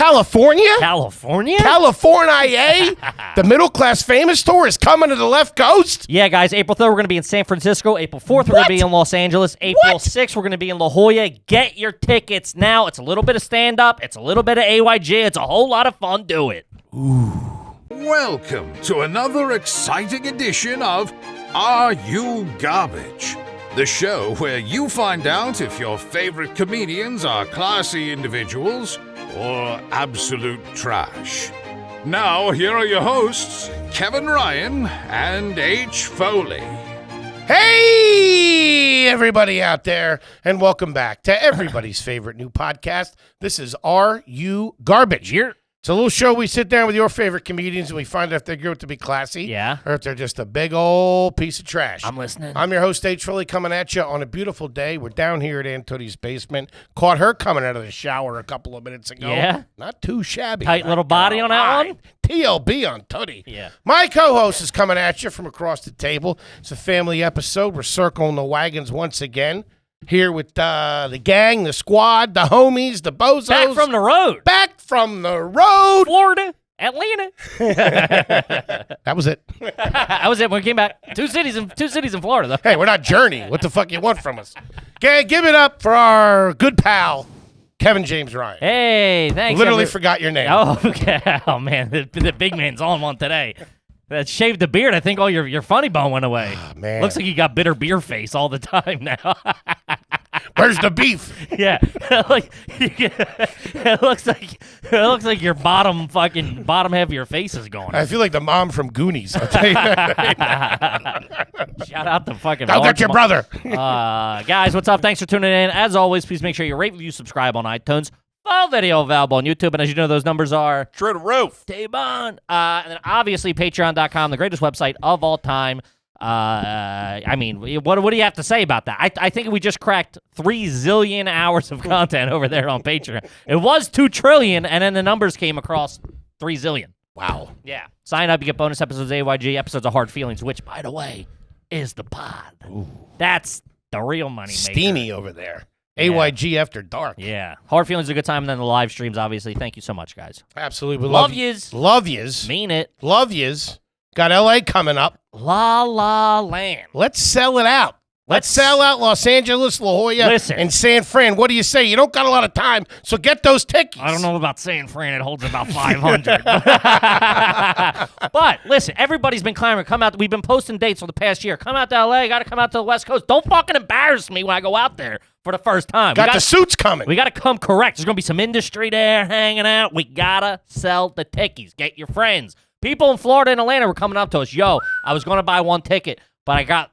California? California? California? The middle class famous tour is coming to the left coast? Yeah, guys, April 3rd, we're going to be in San Francisco. April 4th, we're going to be in Los Angeles. April 6th, we're going to be in La Jolla. Get your tickets now. It's a little bit of stand-up. It's a little bit of AYG. It's a whole lot of fun. Do it. Welcome to another exciting edition of Are You Garbage? The show where you find out if your favorite comedians are classy individuals or absolute trash. Now, here are your hosts, Kevin Ryan and H. Foley. Hey, everybody out there, and welcome back to everybody's favorite new podcast. This is Are You Garbage? It's a little show we sit down with your favorite comedians and we find out if they're good to be classy or if they're just a big old piece of trash. I'm listening. I'm your host, H. Foley, coming at you on a beautiful day. We're down here at Aunt Tootie's basement. Caught her coming out of the shower a couple of minutes ago. Yeah? Not too shabby. Tight little body on that one? TLB on Tootie. Yeah. My co-host is coming at you from across the table. It's a family episode. We're circling the wagons once again. Here with the gang, the squad, the homies, the bozos. Back from the road. Back from the road. Florida, Atlanta. That was it. That was it when we came back. Two cities in Florida, though. Hey, we're not Journey. What the fuck you want from us? Okay, give it up for our good pal, Kevin James Ryan. Hey, thanks. Literally forgot your name. Oh, okay. Oh, man. The big man's on one today. That shaved the beard. I think all your funny bone went away. Oh, man. Looks like you got bitter beer face all the time now. Where's the beef? Yeah, it looks like your bottom half of your face is gone. I feel like the mom from Goonies. I'll tell you that. Shout out to fucking. Go get your brother. Guys, what's up? Thanks for tuning in. As always, please make sure you rate, review, subscribe on iTunes. Full video available on YouTube, and as you know, those numbers are through the roof. And then obviously Patreon.com, the greatest website of all time. I mean, what do you have to say about that? I think we just cracked 3 zillion hours of content over there on Patreon. It was 2 trillion, and then the numbers came across 3 zillion. Wow. Yeah. Sign up, you get bonus episodes of AYG, episodes of Hard Feelings, which, by the way, is the pod. Ooh. That's the real money maker. Steamy over there. AYG After Dark. Yeah. Hard Feelings is a good time, and then the live streams, obviously. Thank you so much, guys. Absolutely. Love yous. Love yous. Mean it. Love yous. Got LA coming up. La La Land. Let's sell it out. Let's sell out Los Angeles, La Jolla, and San Fran. What do you say? You don't got a lot of time, so get those tickets. I don't know about San Fran. It holds about 500. But listen, everybody's been clamoring. Come out. We've been posting dates for the past year. Come out to LA. Got to come out to the West Coast. Don't fucking embarrass me when I go out there for the first time. Got the suits coming. We got to come correct. There's going to be some industry there hanging out. We got to sell the tickies. Get your friends. People in Florida and Atlanta were coming up to us. Yo, I was going to buy one ticket, but I got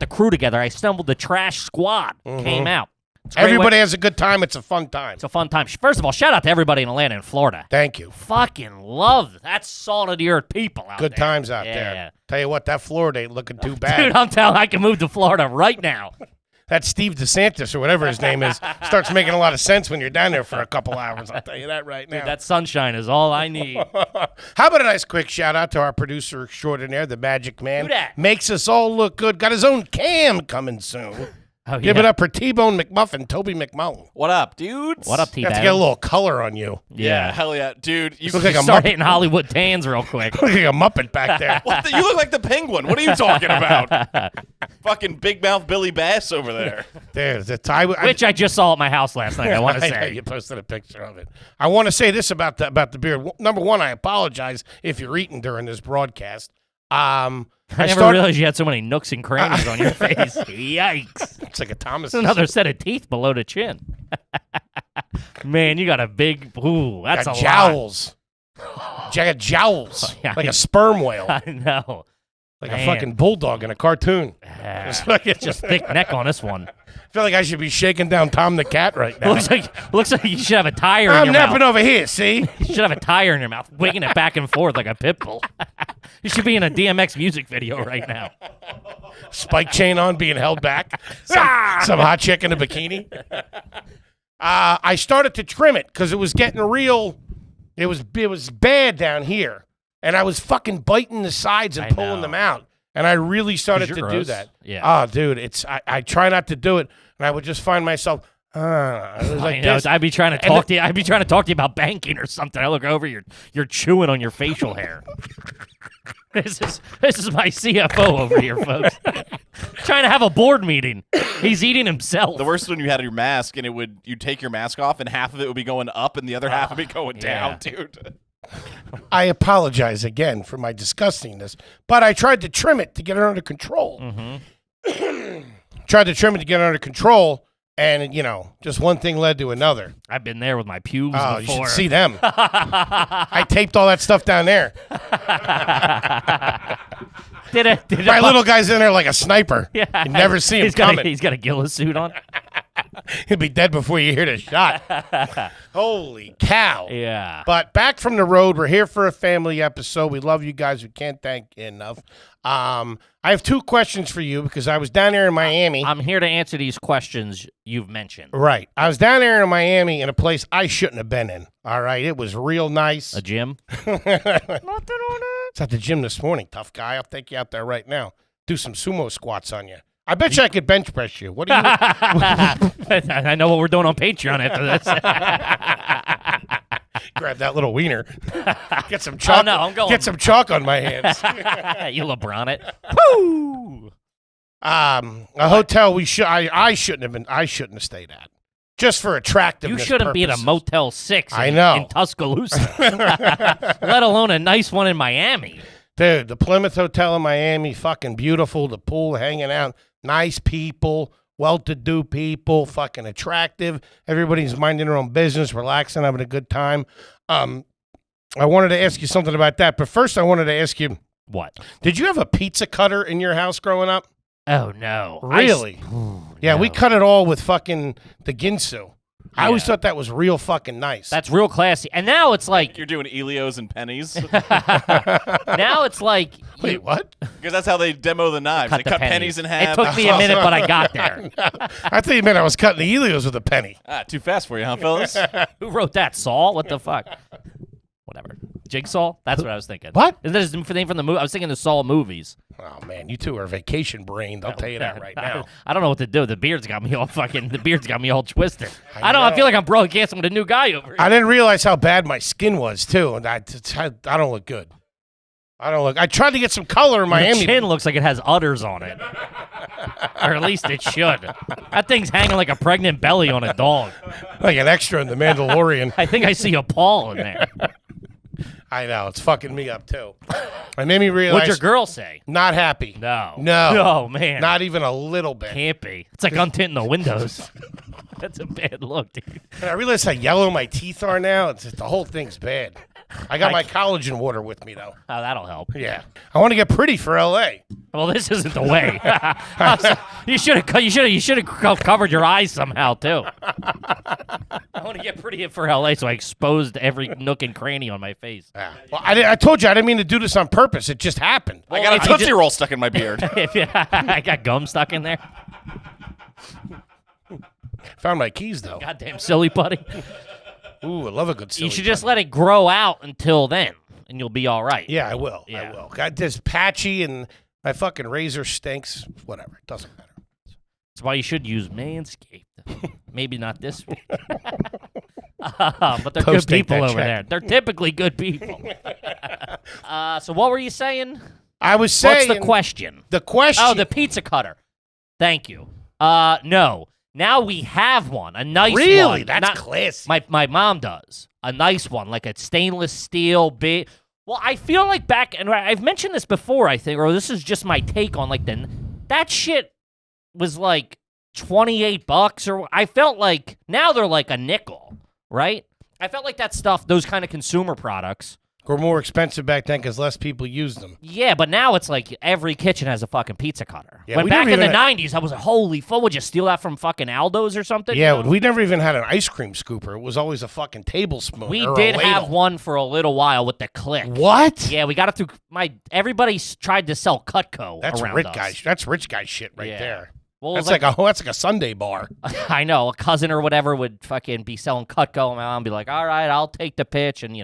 the crew together. I assembled the trash squad. Came out. Everybody has a good time. It's a fun time. It's a fun time. First of all, shout out to everybody in Atlanta and Florida. Thank you. Fucking love that salt of the earth people out there. Good times out there. Tell you what, that Florida ain't looking too bad. Dude, I'm telling you, I can move to Florida right now. That Steve DeSantis or whatever his name is starts making a lot of sense when you're down there for a couple hours. I'll tell you that right now. Dude, that sunshine is all I need. How about a nice quick shout out to our producer extraordinaire, the Magic Man. Do that. Makes us all look good. Got his own cam coming soon. Oh, Give it up for T-Bone McMuffin, Toby McMullen. What up, dudes? What up, You T-Bone? have to get a little color on you. Yeah, hell yeah. Dude, you look like a start Muppet. hitting Hollywood tans real quick. Look like a Muppet back there. you look like the Penguin. What are you talking about? Fucking big mouth Billy Bass over there. There's a tie. Which I just saw at my house last night, I want to I know, say. you posted a picture of it. I want to say this about the beard. Number one, I apologize if you're eating during this broadcast. I never realized you had so many nooks and crannies on your face. Yikes. It's like a Thomas. Another set of teeth below the chin. Man, you got a big, that's a jowls. I got jowls. Yeah, like a sperm whale. I know. Like Man. a fucking bulldog in a cartoon. Just thick neck on this one. I feel like I should be shaking down Tom the cat right now. Looks like you should have a tire in I'm your napping mouth. over here, see? You should have a tire in your mouth, wigging it back and forth like a pit bull. You should be in a DMX music video right now. Spike chain on, being held back. Some hot chick in a bikini. I started to trim it because it was getting real. It was bad down here. And I was fucking biting the sides and pulling them out. And I really started to do that. Yeah. Oh, dude, I try not to do it. And I would just find myself, It was like I know, this. I'd be trying to talk to you. I'd be trying to talk to you about banking or something. I look over, you're chewing on your facial hair. This is my CFO over here, folks. Trying to have a board meeting. He's eating himself. The worst when you had your mask and you'd take your mask off and half of it would be going up and the other half would be going down, dude. I apologize again for my disgustingness, but I tried to trim it to get it under control. Tried to trim it to get it under control, and, just one thing led to another. I've been there with my pubes Oh, before. you should see them. I taped all that stuff down there. My little guy's in there like a sniper. Yeah. You never see him coming. He's got a Gillis suit on. He'll be dead before you hear the shot. Holy cow. Yeah. But back from the road. We're here for a family episode. We love you guys. We can't thank you enough. I have 2 questions for you because I was down there in Miami. I'm here to answer these questions you've mentioned. Right. I was down there in Miami in a place I shouldn't have been in. All right. It was real nice. A gym? It's at the gym this morning, tough guy. I'll take you out there right now. Do some sumo squats on you. I bet you I could bench press you. What do you? I know what we're doing on Patreon after this. Grab that little wiener. Get some chalk. Oh, no, I'm going. Get some chalk on my hands. You LeBron it. Woo! A hotel I shouldn't have been. I shouldn't have stayed at. Just for attractiveness. You shouldn't be at a purposes. Motel 6 I know. in Tuscaloosa. Let alone a nice one in Miami. Dude, the Plymouth Hotel in Miami, fucking beautiful. The pool, hanging out, nice people, well-to-do people, fucking attractive. Everybody's minding their own business, relaxing, having a good time. I wanted to ask you something about that, but first I wanted to ask you, What? did you have a pizza cutter in your house growing up? Oh, no. Really? Yeah, we no. cut it all with fucking the Ginsu. I always thought that was real fucking nice. That's real classy. And now it's like, You're doing Elios and pennies now it's like, Wait, what? because that's how they demo the knives. They the cut pennies in half. It took me a minute, but I got there. I thought you meant I was cutting the Helios with a penny. Too fast for you, huh, fellas? Who wrote that? Saul? What the fuck? Whatever. Jigsaw? That's what I was thinking. What? Is this the name from the movie? I was thinking the Saul movies. Oh, man, you two are vacation brained. I'll tell you that right now. I don't know what to do. The beard's got me all twisted. I I know. feel like I'm broadcasting with a new guy over here. I didn't realize how bad my skin was, too. And I don't look good. I tried to get some color in Your Miami. chin looks like it has udders on it. Or at least it should. That thing's hanging like a pregnant belly on a dog. Like an extra in The Mandalorian. I think I see a paw in there. I know. It's fucking me up, too. It made me realize. What'd your girl say? Not happy. No. No. No, man. Not even a little bit. Can't be. It's like untinting the windows. That's a bad look, dude. And I realize how yellow my teeth are now. It's just, the whole thing's bad. I got my collagen water with me, though. Oh, that'll help. Yeah. I want to get pretty for L.A. Well, this isn't the way. You should have covered your eyes somehow too. I want to get pretty for LA, so I exposed every nook and cranny on my face. Yeah. Well, I told you I didn't mean to do this on purpose. It just happened. I got a if you Tootsie Roll stuck in my beard. I got gum stuck in there. Found my keys, though. Goddamn silly putty. Ooh, I love a good silly You should just let it grow out until then, and you'll be all right. Yeah, I will. Yeah. I will. Got this patchy, and my fucking razor stinks. Whatever. It doesn't matter. That's why you should use Manscaped. Maybe not this week. But they're good Post-date people that over check. there. They're typically good people. So what were you saying? I was saying. What's the question? The question. Oh, the pizza cutter. Thank you. No. Now we have one. A nice one. Really? That's Not- classy. My mom does. A nice one, like a stainless steel big. Well, I feel like back, and I've mentioned this before, I think, or this is just my take on like that shit was like $28, or I felt like now they're like a nickel, right? I felt like that stuff, those kind of consumer products. Were more expensive back then because less people used them. Yeah, but now it's like every kitchen has a fucking pizza cutter. Yeah, when we back never in the even 90s, I was like, holy fuck, would you steal that from fucking Aldo's or something? Yeah, You know? we never even had an ice cream scooper. It was always a fucking tablespoon. We or did a have ladle. one for a little while with the click. What? Yeah, we got it through everybody tried to sell Cutco That's around rich us. guy. That's rich guy shit right Yeah. there. Well, That's it was like a Sunday bar. I know, a cousin or whatever would fucking be selling Cutco, and my mom would be like, all right, I'll take the pitch, and,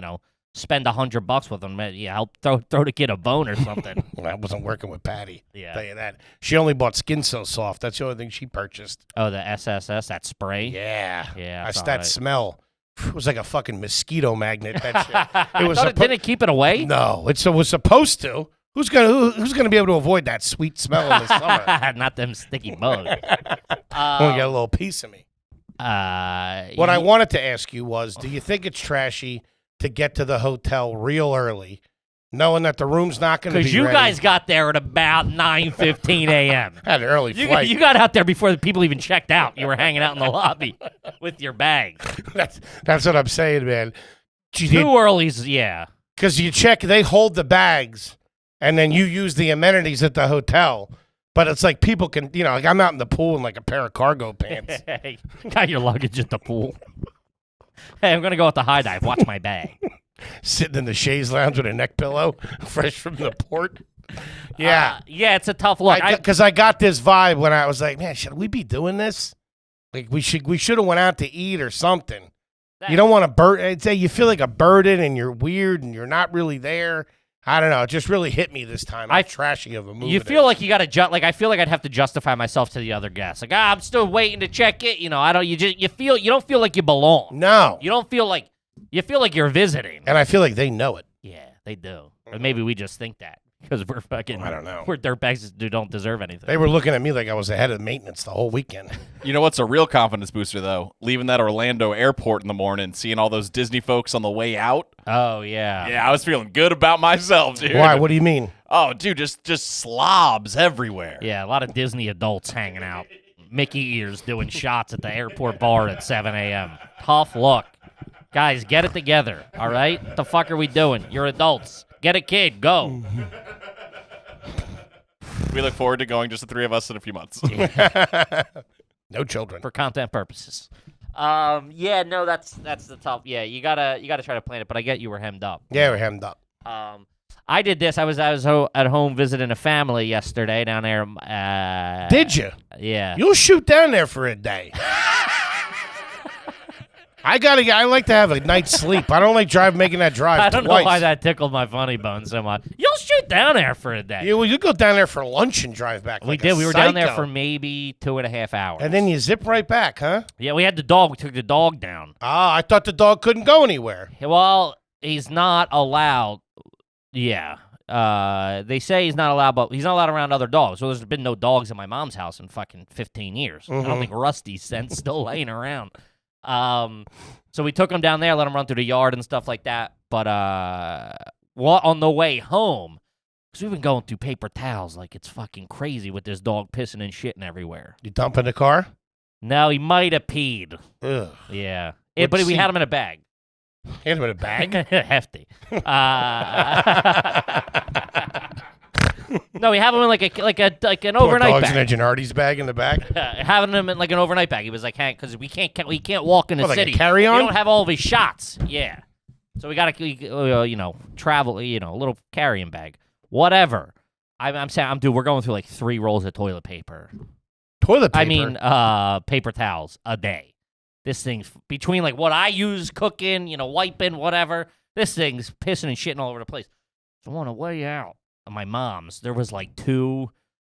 spend $100 with them. Yeah, help throw the kid a bone or something. Well, I wasn't working with Patty. Yeah. Tell you that. She only bought Skin So Soft. That's the only thing she purchased. Oh, the SSS, that spray? Yeah. Yeah. That's all that right. smell. It was like a fucking mosquito magnet. That shit. It was didn't it keep it away? No, it was supposed to. Who's gonna be able to avoid that sweet smell in the summer? Not them sticky bugs. Only got a little piece of me. What I wanted to ask you was, do you think it's trashy to get to the hotel real early, knowing that the room's not going to be Because you ready? guys got there at about 9:15 a.m. Had an early flight. You got out there before the people even checked out. You were hanging out in the lobby with your bag. That's what I'm saying, man. Too early's, yeah. Because you check, they hold the bags, and then you use the amenities at the hotel. But it's like people can, like I'm out in the pool in like a pair of cargo pants. Hey, got your luggage at the pool. Hey, I'm going to go at the high dive. Watch my bag. Sitting in the chaise lounge with a neck pillow, fresh from the port. Yeah. Yeah, it's a tough look. Because I got this vibe when I was like, man, should we be doing this? Like we should have went out to eat or something. You don't want to you feel like a burden and you're weird and you're not really there. I don't know. It just really hit me this time. How trashy of a movie. You feel like you got to I feel like I'd have to justify myself to the other guests. Like, I'm still waiting to check it. You don't feel like you belong. No. You don't feel like you feel like you're visiting. And I feel like they know it. Yeah, they do. Or maybe we just think that because we're fucking. I don't know. We're dirtbags who don't deserve anything. They were looking at me like I was ahead of maintenance the whole weekend. You know what's a real confidence booster, though? Leaving that Orlando airport in the morning, seeing all those Disney folks on the way out. Oh, yeah. Yeah, I was feeling good about myself, dude. Why? What do you mean? Oh, dude, just slobs everywhere. Yeah, a lot of Disney adults hanging out. Mickey ears doing shots at the airport bar at 7 a.m. Tough luck. Guys, get it together, all right? What the fuck are we doing? You're adults. Get a kid. Go. We look forward to going, just the three of us in a few months. No children. For content purposes. Yeah, no, that's the tough. Yeah, you gotta try to plan it, but I get you were hemmed up. Yeah, we're hemmed up. I did this. I was at home visiting a family yesterday down there. Did you? Yeah. You'll shoot down there for a day. I like to have a night's sleep. I don't like making that drive I don't twice. know why that tickled my funny bone so much. You'll shoot down there for a day. You go down there for lunch and drive back. We like did. a We were down there psycho. for maybe 2.5 hours. And then you zip right back, huh? Yeah, we had the dog. We took the dog down. Ah, I thought the dog couldn't go anywhere. Well, he's not allowed. Yeah. They say he's not allowed, but he's not allowed around other dogs. So there's been no dogs in my mom's house in fucking 15 years. I don't think Rusty's scent's still laying around. So we took him down there, let him run through the yard and stuff like that. But on the way home, because we've been going through paper towels like it's fucking crazy with this dog pissing and shitting everywhere. You dump in the car? No, he might have peed. Ugh. Yeah. What But we seat? had him in a bag. Hand him in a bag? Hefty. No, we have him in like an Poor overnight dog's bag. in a Gennardi's bag in the back? Having him in like an overnight bag. He was like, "Hank, because we can't walk in the What, like a city. carry-on? We don't have all of his shots." Yeah, so we gotta travel. A little carrying bag, whatever. I'm saying, dude, we're going through like 3 rolls of toilet paper. Toilet paper? I mean, paper towels a day. This thing's between like what I use cooking, wiping, whatever. This thing's pissing and shitting all over the place. So on the way out of my mom's, there was like 2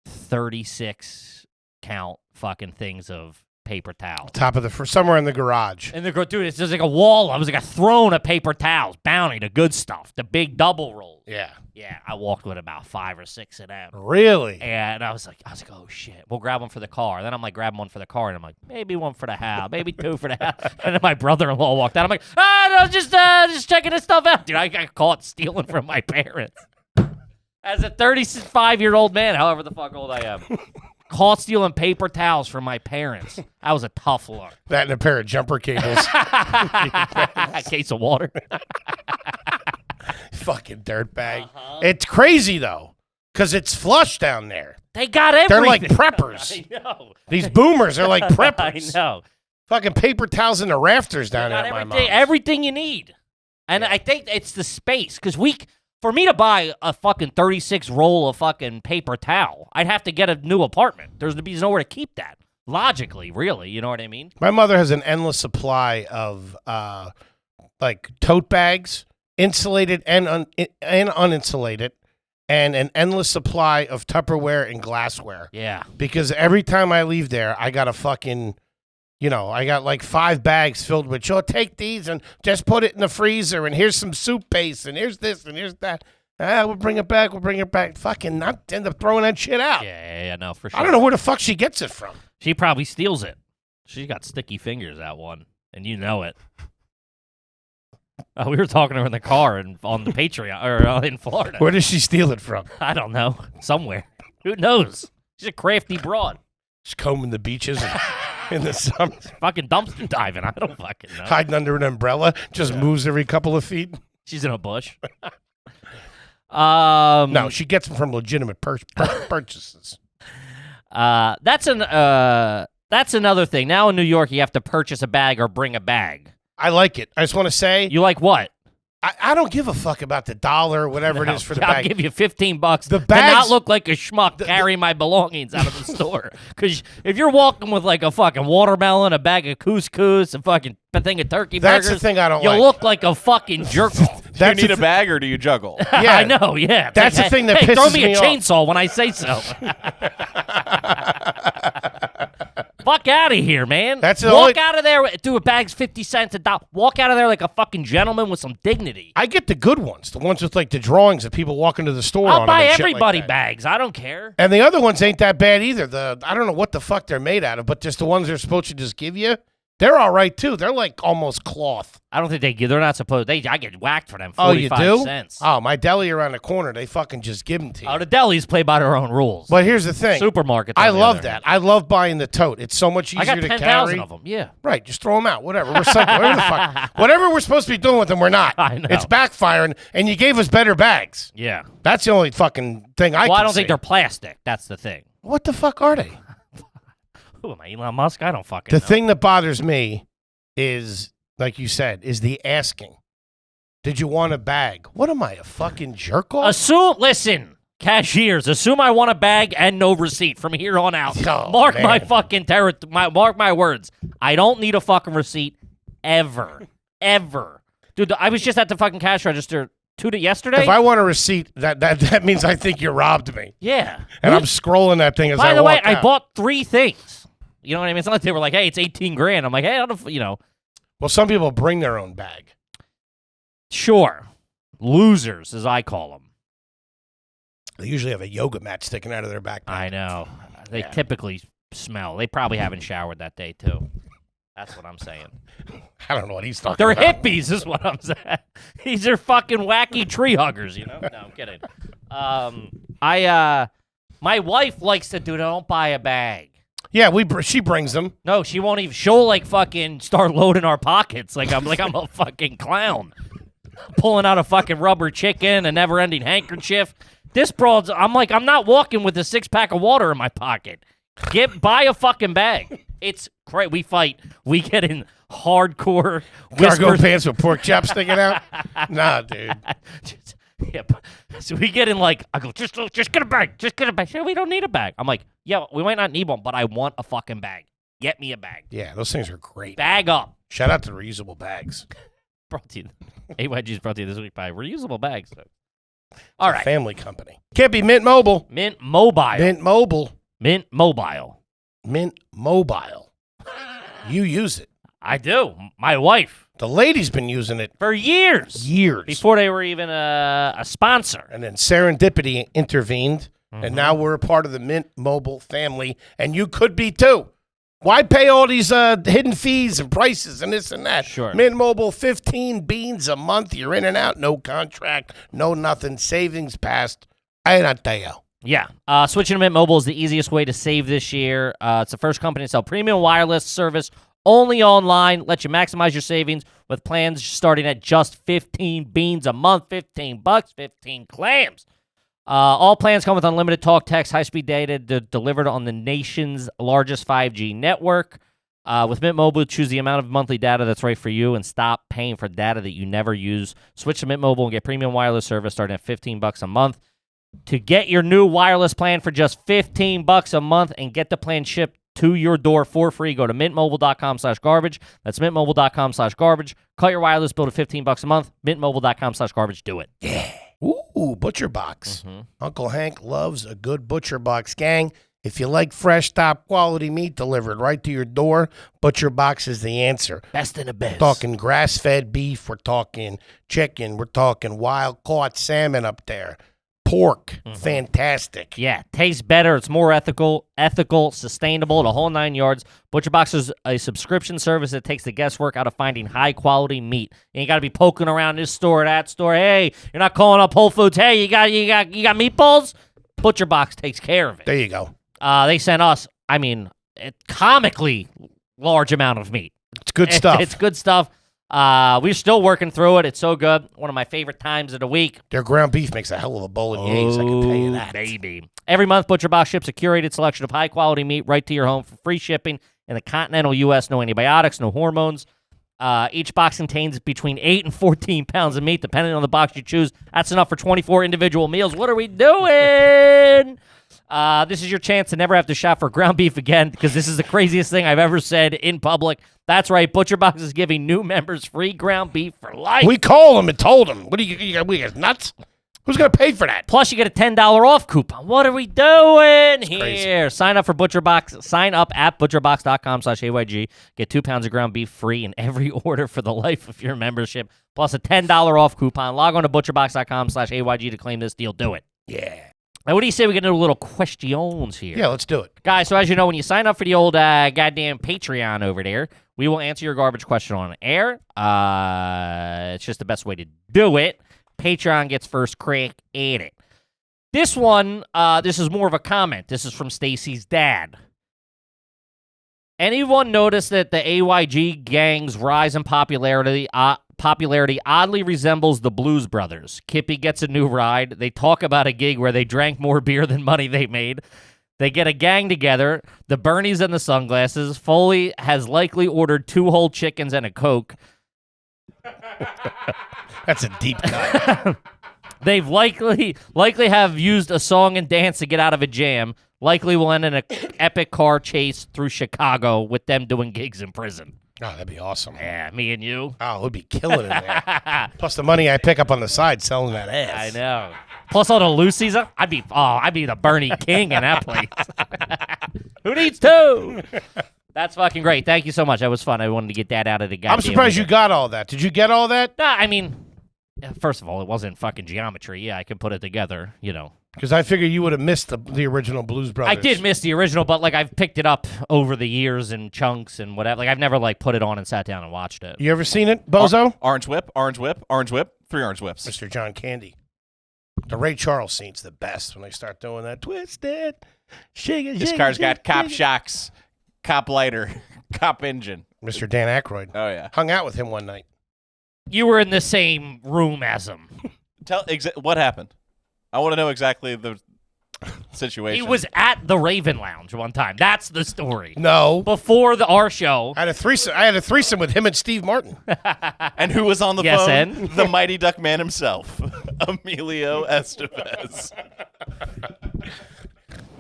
36 count fucking things of paper towels. Top of somewhere in the garage. And dude, it's just like a wall. I was like a throne of paper towels. Bounty, the good stuff, the big double rolls. Yeah. Yeah, I walked with about 5 or 6 of them. Really? And I was like, oh shit, we'll grab one for the car. Then I'm like, grabbing one for the car, and I'm like, maybe one for the house, maybe 2 for the house. And then my brother-in-law walked out. I'm like, no, just checking this stuff out, dude. I got caught stealing from my parents as a 35-year-old man, however the fuck old I am. Caught stealing paper towels from my parents. That was a tough look. That and a pair of jumper cables. A case of water. Fucking dirtbag. It's crazy, though, because it's flush down there. They got everything. They're like preppers. I know. These boomers are like preppers. I know. Fucking paper towels in the rafters down They there got at my mom's. everything you need. And I think it's the space, because for me to buy a fucking 36 roll of fucking paper towel, I'd have to get a new apartment. There's nowhere to keep that. Logically, really, you know what I mean? My mother has an endless supply of like tote bags insulated and uninsulated, and an endless supply of Tupperware and glassware. Yeah. Because every time I leave there, I got a fucking, I got like 5 bags filled with, take these and just put it in the freezer, and here's some soup base, and here's this, and here's that. We'll bring it back. Fucking not end up throwing that shit out. Yeah, no, for sure. I don't know where the fuck she gets it from. She probably steals it. She got sticky fingers, that one, and you know it. We were talking to her in the car and on the Patreon, or in Florida. Where does she steal it from? I don't know. Somewhere. Who knows? She's a crafty broad. She's combing the beaches in the summer. Fucking dumpster diving. I don't fucking know. Hiding under an umbrella. Just moves every couple of feet. She's in a bush. No, she gets them from legitimate purchases. That's another thing. Now in New York, you have to purchase a bag or bring a bag. I like it. I just want to say, You like what? I don't give a fuck about the dollar or whatever it is for the I'll bag. give you $15 The to bags- not look like a schmuck carrying my belongings out of the store. Because if you're walking with like a fucking watermelon, a bag of couscous, a thing of turkey That's burgers, the thing I don't you like. look like a fucking jerk off. Do you need a bag or do you juggle? Yeah. I know, yeah. It's That's like, the thing that hey, throw pisses me me a off. chainsaw when I say so. Fuck out of here, man. That's the Walk only- out of there. Dude, a bag's 50 cents a dollar. Walk out of there like a fucking gentleman with some dignity. I get the good ones, the ones with like the drawings that people walk into the store on I'll 'em buy and shit like everybody that. bags. I don't care. And the other ones ain't that bad either. I don't know what the fuck they're made out of, but just the ones they're supposed to just give you, they're all right too. They're like almost cloth. I don't think they give. They're not supposed. I get whacked for them. 45 Oh, you do? cents. Oh, my deli around the corner, they fucking just give them to you. Oh, the delis play by their own rules. But here's the thing. Supermarkets. I on the love other that. hand. I love buying the tote. It's so much I easier got to 10,000 carry. of them. Yeah. Right, just throw them out. Whatever. Recycle. Whatever the fuck. Whatever we're supposed to be doing with them, we're not. I know. It's backfiring, and you gave us better bags. Yeah. That's the only fucking thing I Well, I can don't think see. they're plastic. That's the thing. What the fuck are they? Who am I, Elon Musk? I don't fucking The know. thing that bothers me is, like you said, is the asking. Did you want a bag? What am I, a fucking jerk off? Listen, cashiers, assume I want a bag and no receipt from here on out. Oh, mark my man. fucking mark my words. I don't need a fucking receipt ever. Ever. Dude, I was just at the fucking cash register yesterday. If I want a receipt, that means I think you robbed me. Yeah. And I'm scrolling that thing as I By the way, walk I out. bought 3 things. You know what I mean? It's not like they were like, hey, it's 18 grand. I'm like, hey, I don't. Well, some people bring their own bag. Sure. Losers, as I call them. They usually have a yoga mat sticking out of their backpack. I know. They Yeah. typically smell. They probably haven't showered that day, too. That's what I'm saying. I don't know what he's talking They're about. hippies, is what I'm saying. These are fucking wacky tree huggers, you know? No, I'm kidding. My wife likes to don't buy a bag. Yeah, she brings them. No, she won't even. She'll like fucking start loading our pockets like I'm a fucking clown, pulling out a fucking rubber chicken, a never-ending handkerchief. This broad's. I'm not walking with a 6-pack of water in my pocket. Buy a fucking bag. It's great. We fight. We get in hardcore Cargo whispers. pants with pork chops sticking out? Nah, dude. So we get in I go, just get a bag. Just get a bag. Sure, we don't need a bag. I'm like, yeah, we might not need one, but I want a fucking bag. Get me a bag. Yeah, those things are great. Bag up. Shout out to the reusable bags. Brought to you. AYG's brought to you this week by reusable bags. All right. Family company. Kippy, Mint Mobile. Mint Mobile. Mint Mobile. Mint Mobile. Mint Mobile. You use it. I do. My wife. The lady's been using it For years. years. Before they were even a sponsor. And then Serendipity intervened, Mm-hmm. and now we're a part of the Mint Mobile family, and you could be too. Why pay all these hidden fees and prices and this and that? Sure. Mint Mobile, 15 beans a month. You're in and out. No contract. No nothing. Savings past. I not tell you. Yeah. Switching to Mint Mobile is the easiest way to save this year. It's the first company to sell premium wireless service only online. Let you maximize your savings with plans starting at just 15 beans a month, $15, 15 clams. All plans come with unlimited talk, text, high-speed data delivered on the nation's largest 5G network. With Mint Mobile, choose the amount of monthly data that's right for you and stop paying for data that you never use. Switch to Mint Mobile and get premium wireless service starting at $15 a month. To get your new wireless plan for just $15 a month and get the plan shipped to your door for free. Go to mintmobile.com/garbage. That's mintmobile.com/garbage. Cut your wireless bill to $15 a month. Mintmobile.com/garbage. Do it. Ooh, Butcher Box. Uncle Hank loves a good Butcher Box, gang. If you like fresh, top-quality meat delivered right to your door, Butcher Box is the answer. Best in the biz. We're talking grass-fed beef. We're talking chicken. We're talking wild-caught salmon up there. Pork. Fantastic. Yeah, tastes better. It's more ethical, sustainable, the whole 9 yards. Butcher Box is a subscription service that takes the guesswork out of finding high-quality meat. You ain't got to be poking around this store, that store. Hey, you're not calling up Whole Foods. Hey, you got meatballs? Butcher Box takes care of it. There you go. They sent us, a comically large amount of meat. It's good stuff. It's good stuff. We're still working through it. It's so good. One of my favorite times of the week. Their ground beef makes a hell of a bolognese. I can tell you that. Baby. Every month, Butcher Box ships a curated selection of high-quality meat right to your home for free shipping in the continental U.S. No antibiotics, no hormones. Each box contains between 8 and 14 pounds of meat, depending on the box you choose. That's enough for 24 individual meals. What are we doing? This is your chance to never have to shop for ground beef again, because this is the craziest thing I've ever said in public. That's right. Butcher Box is giving new members free ground beef for life. We called them and told them. What are you guys nuts? Who's going to pay for that? Plus, you get a $10 off coupon. What are we doing here? Crazy. Sign up for Butcher Box. Sign up at butcherbox.com/AYG. Get 2 pounds of ground beef free in every order for the life of your membership. Plus a $10 off coupon. Log on to butcherbox.com/AYG to claim this deal. Do it. Yeah. Now, what do you say we get into a little questions here? Yeah, let's do it. Guys, so as you know, when you sign up for the old goddamn Patreon over there, we will answer your garbage question on air. It's just the best way to do it. Patreon gets first crack at it. This one, this is more of a comment. This is from Stacy's dad. Anyone notice that the AYG gang's rise in popularity oddly resembles the Blues Brothers? Kippy gets a new ride. They talk about a gig where they drank more beer than money they made. They get a gang together. The Bernies and the sunglasses. Foley has likely ordered 2 whole chickens and a Coke. That's a deep cut. They've likely have used a song and dance to get out of a jam. Likely will end in an epic car chase through Chicago with them doing gigs in prison. Oh, that'd be awesome. Yeah, me and you. Oh, we'd be killing it in there. Plus the money I pick up on the side selling that ass. I know. Plus all the Lucy's. I'd be the Bernie King in that place. Who needs 2? That's fucking great. Thank you so much. That was fun. I wanted to get that out of the goddamn. I'm surprised you got all that. Did you get all that? Nah, first of all, it wasn't fucking geometry. Yeah, I can put it together, Because I figured you would have missed the original Blues Brothers. I did miss the original, but I've picked it up over the years in chunks and whatever. I've never put it on and sat down and watched it. You ever seen it, Bozo? Orange whip, orange whip, orange whip, 3 orange whips. Mr. John Candy. The Ray Charles scene's the best when they start doing that. Twisted, shake it, This car's got cop shocks, cop lighter, cop engine. Mr. Dan Aykroyd. Oh, yeah. Hung out with him one night. You were in the same room as him. Tell what happened. I want to know exactly the situation. He was at the Raven Lounge one time. That's the story. No. Before our show. I had a threesome with him and Steve Martin. And who was on the Yes, phone? and? The Mighty Duck Man himself, Emilio Estevez.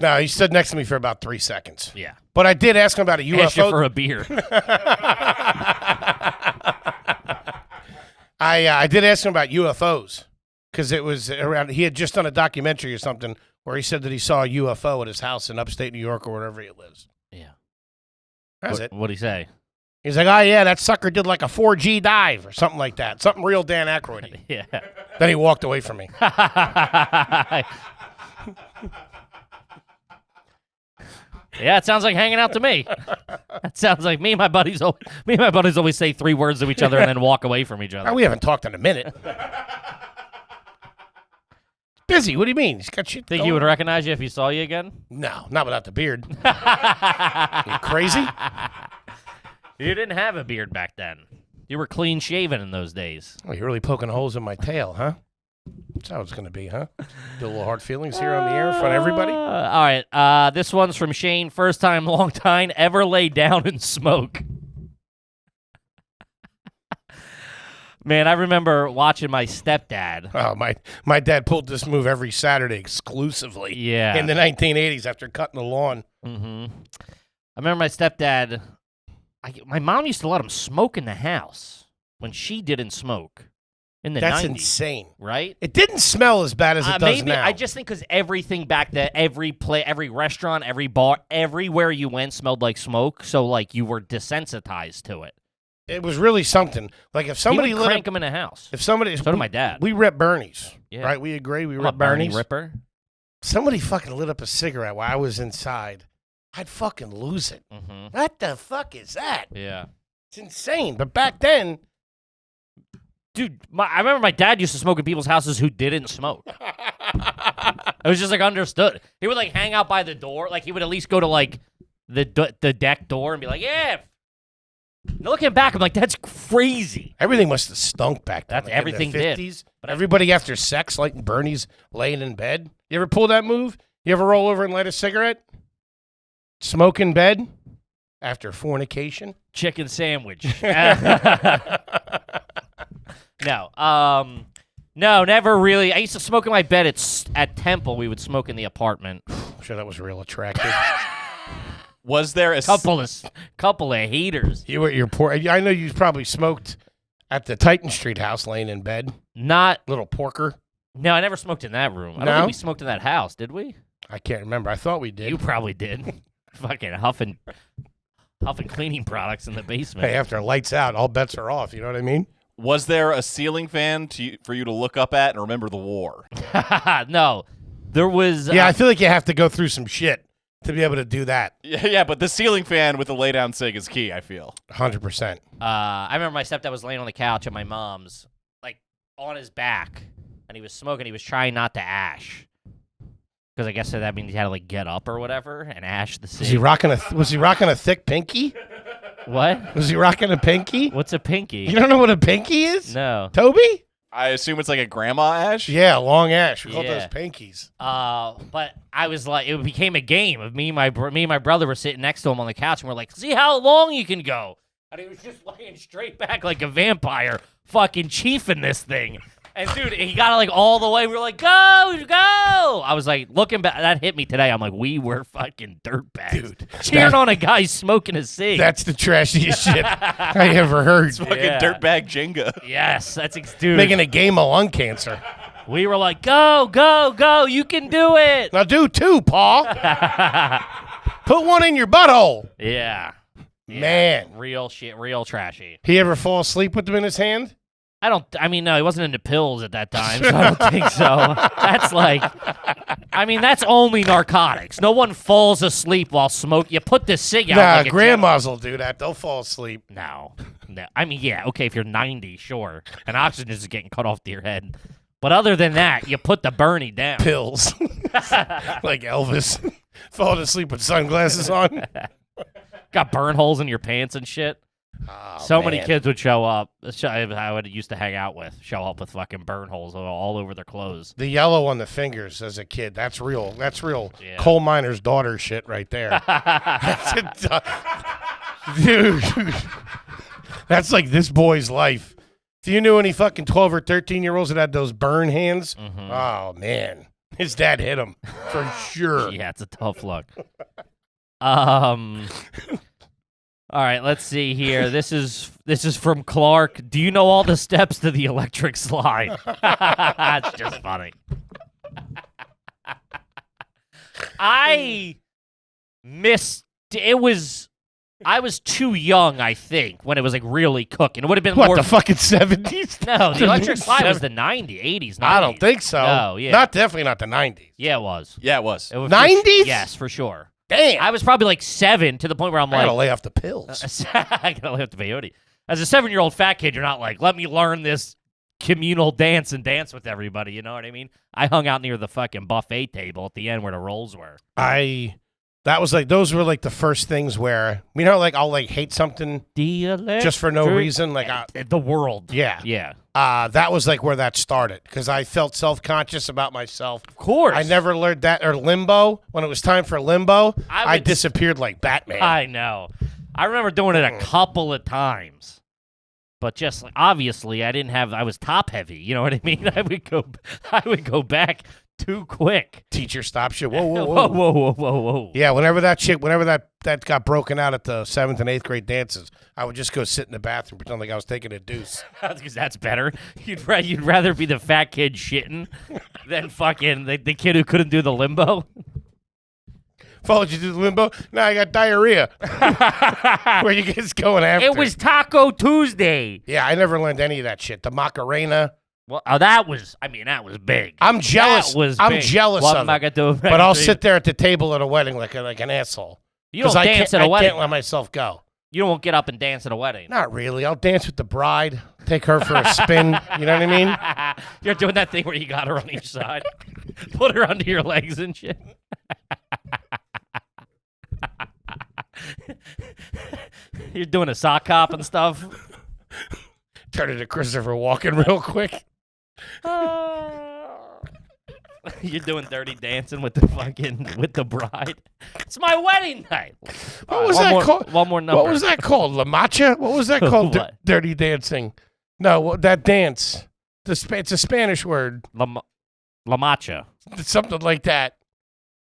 No, he stood next to me for about 3 seconds. Yeah. But I did ask him about a UFO. Asked you for a beer. I did ask him about UFOs because it was around. He had just done a documentary or something where he said that he saw a UFO at his house in upstate New York or wherever he lives. Yeah. That's it. What'd he say? He's like, oh, yeah, that sucker did like a 4G dive or something like that. Something real Dan Aykroyd. Yeah. Then he walked away from me. Yeah, it sounds like hanging out to me. It sounds like me and my buddies always say 3 words to each other and then walk away from each other. We haven't talked in a minute. Busy. What do you mean? He's got shit Think going. he would recognize you if he saw you again? No, not without the beard. You crazy? You didn't have a beard back then. You were clean shaven in those days. Oh, you're really poking holes in my tail, huh? That's how it's going to be, huh? Do a little hard feelings here on the air in front of everybody? All right. This one's from Shane. First time, long time, ever lay down and smoke. Man, I remember watching my stepdad. Oh, my dad pulled this move every Saturday exclusively. Yeah. In the 1980s after cutting the lawn. Mm-hmm. I remember my stepdad. My mom used to let him smoke in the house when she didn't smoke in the 90s. That's insane. Right? It didn't smell as bad as it does maybe, now. I just think because everything back then, every restaurant, every bar, everywhere you went smelled like smoke. So, like, you were desensitized to it. It was really something. Like, if somebody He would crank them in the house. If somebody... So did my dad. We rip Bernie's, Yeah. right? We agree. We I'm a rip Bernie Bernie's. ripper. Somebody fucking lit up a cigarette while I was inside. I'd fucking lose it. Mm-hmm. What the fuck is that? Yeah. It's insane. But back then... Dude, I remember my dad used to smoke in people's houses who didn't smoke. It was just, like, understood. He would, like, hang out by the door. Like, he would at least go to, like, the deck door and be like, yeah. Now looking back, I'm like, that's crazy. Everything must have stunk back then. That's like in the everything did. 50s. But everybody after sex lighting Bernie's laying in bed. You ever pull that move? You ever roll over and light a cigarette? Smoke in bed? After fornication? Chicken sandwich. No, never really. I used to smoke in my bed at Temple. We would smoke in the apartment. I'm sure that was real attractive. Was there a Couple of haters. You're poor. I know you probably smoked at the Titan Street house laying in bed. Not. Little porker. No, I never smoked in that room. I don't No? think we smoked in that house, did we? I can't remember. I thought we did. You probably did. Fucking huffing cleaning products in the basement. Hey, after lights out, all bets are off. You know what I mean? Was there a ceiling fan for you to look up at and remember the war? No, there was. Yeah, I feel like you have to go through some shit to be able to do that. Yeah, but the ceiling fan with the lay down cig is key, I feel. 100%. I remember my stepdad was laying on the couch at my mom's, like on his back, and he was smoking. He was trying not to ash, because I guess that means he had to like get up or whatever and ash the cig. Was he rocking a thick pinky? What? Was he rocking a pinky? What's a pinky? You don't know what a pinky is? No. Toby? I assume it's like a grandma ash? Yeah, long ash. We call Yeah. those pinkies. But I was like, it became a game of me and my brother were sitting next to him on the couch, and we're like, see how long you can go. And he was just laying straight back like a vampire, fucking chiefing this thing. And dude, he got like all the way. We were like, go, go. I was like, looking back, that hit me today. I'm like, we were fucking dirtbags. Dude, Cheering on a guy smoking a cig. That's the trashiest shit I ever heard. It's fucking Yeah. dirtbag Jenga. Yes, dude. Making a game of lung cancer. We were like, go, go, go. You can do it. Now do two, Paul. Put one in your butthole. Yeah. Man. Real shit, real trashy. He ever fall asleep with them in his hand? No, he wasn't into pills at that time, so I don't think so. That's like, that's only narcotics. No one falls asleep while smoking. You put the cig out. Nah, like a grandmas will do that. They'll fall asleep. No. Yeah, okay, if you're 90, sure. And oxygen is getting cut off to your head. But other than that, you put the Bernie down. Pills. Like Elvis. Falling asleep with sunglasses on. Got burn holes in your pants and shit. Oh, So many man. kids would show up. I would used to hang out with. Show up with fucking burn holes all over their clothes. The yellow on the fingers as a kid. That's real. Yeah. Coal miner's daughter shit right there. Dude. That's like this boy's life. Do you know any fucking 12 or 13-year-olds that had those burn hands? Mhm. Oh, man. His dad hit him for sure. Yeah, it's a tough look. All right, let's see here. This is from Clark. Do you know all the steps to the electric slide? That's just funny. I was too young, I think, when it was like really cooking. It would have been What, more the fucking 70s? No, the electric slide was the 80s, 90s. I don't think so. No, yeah. Definitely not the 90s. Yeah, it was. Yeah, it was. It was 90s? Yes, for sure. Damn. I was probably like 7 to the point where I'm I like, gotta lay off the pills. I gotta live to peyote. As a 7-year-old fat kid, you're not like, let me learn this communal dance and dance with everybody. You know what I mean? I hung out near the fucking buffet table at the end where the rolls were. Those were like the first things where, you know, like I'll like hate something just for no reason. Like, the world. yeah. Yeah. That was like where that started because I felt self-conscious about myself. Of course. I never learned that, or limbo. When it was time for limbo, I would- disappeared like Batman. I know. I remember doing it a couple of times. But just like, obviously I was top heavy, you know what I mean? I would go back too quick. Teacher stops you. Whoa, whoa, Whoa, whoa. whoa, whoa, whoa, whoa. Yeah, whenever that got broken out at the 7th and 8th grade dances, I would just go sit in the bathroom, pretend like I was taking a deuce. Because that's better. You'd rather be the fat kid shitting than fucking the kid who couldn't do the limbo. Followed you to the limbo. Now I got diarrhea. Where you guys going after? It was Taco Tuesday. Yeah, I never learned any of that shit. The Macarena. Well, that was big. I'm jealous. That was I'm big. jealous What of am I it. gonna do? But I'll sit there at the table at a wedding like an asshole. You don't 'Cause dance at a I wedding. can't let myself go. You won't get up and dance at a wedding. Not really. I'll dance with the bride. Take her for a spin. You know what I mean? You're doing that thing where you got her on each side. Put her under your legs and shit. You're doing a sock hop and stuff. Turn into Christopher Walken real quick. You're doing dirty dancing with the bride. It's my wedding night. What was that called? One more number. What was that called? La Macha? What was that called? What? Dirty dancing. No, that dance. It's a Spanish word. La Macha. It's something like that.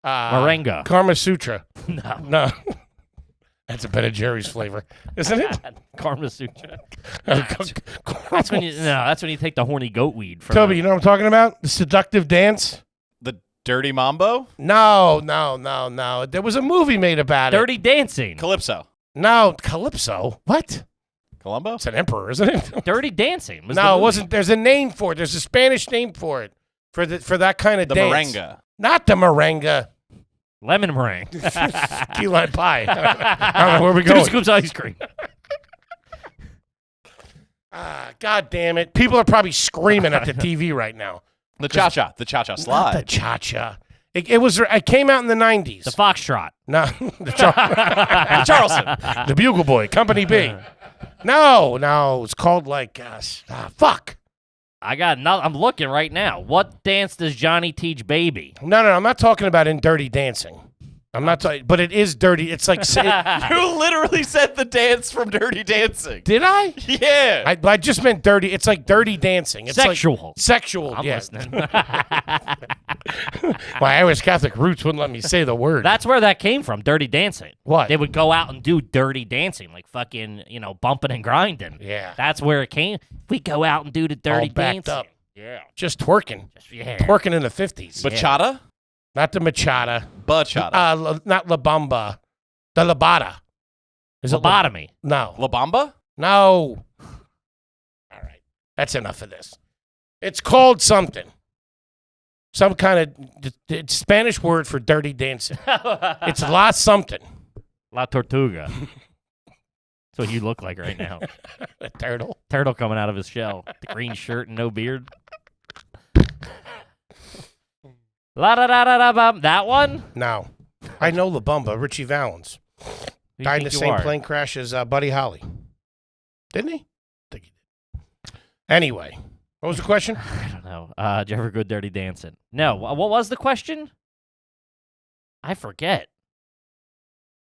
Merengue. Karma Sutra. No. No. That's a Ben & Jerry's flavor, isn't it? Karma Sutra. That's when you take the horny goat weed from Toby, you know what I'm talking about? The seductive dance? The Dirty Mambo? No. There was a movie made about it. Dirty dancing. Calypso. No, Calypso. What? Columbo? It's an emperor, isn't it? Dirty dancing. Was the No, it movie. wasn't. There's a name for it. There's a Spanish name for it. For that kind of The dance. Merengue. Not the merengue. Lemon meringue. Key lime pie. I don't know where we Two going. scoops ice cream. God damn it. People are probably screaming at the TV right now. The Cha-Cha. The Cha-Cha Not the slide. cha-cha. It came out in the 90s. The foxtrot. No. The Charleston. The Bugle Boy, Company B. No. It's called like, fuck. I got I'm looking right now. What dance does Johnny teach baby? No, I'm not talking about in Dirty Dancing. I'm not talking, but it is dirty. It's like, You literally said the dance from Dirty Dancing. did I? Yeah. I just meant dirty. It's like Dirty Dancing. It's Sexual. Like sexual. I'm yeah. listening. My Irish Catholic roots wouldn't let me say the word. That's where that came from, dirty dancing. What? They would go out and do dirty dancing, like fucking, bumping and grinding. Yeah. That's where it came. We go out and do the dirty All backed dancing. up. Yeah. Just twerking. Yeah. Twerking in the 50s. Bachata? Not the machata. Bachata. Not La Bamba. The Labada. Is it Lobotomy. No. La Bamba? No. All right. That's enough of this. It's called something. Some kind of Spanish word for dirty dancing. It's La something. La Tortuga. That's what you look like right now. A turtle. Turtle coming out of his shell. The green shirt and no beard. La da da da da bum. That one? No. I know La Bamba. Richie Valens. Who you Died in the think you same are? plane crash as Buddy Holly. Didn't he? I think he did. Anyway, what was the question? I don't know. Did you ever go dirty dancing? No. What was the question? I forget.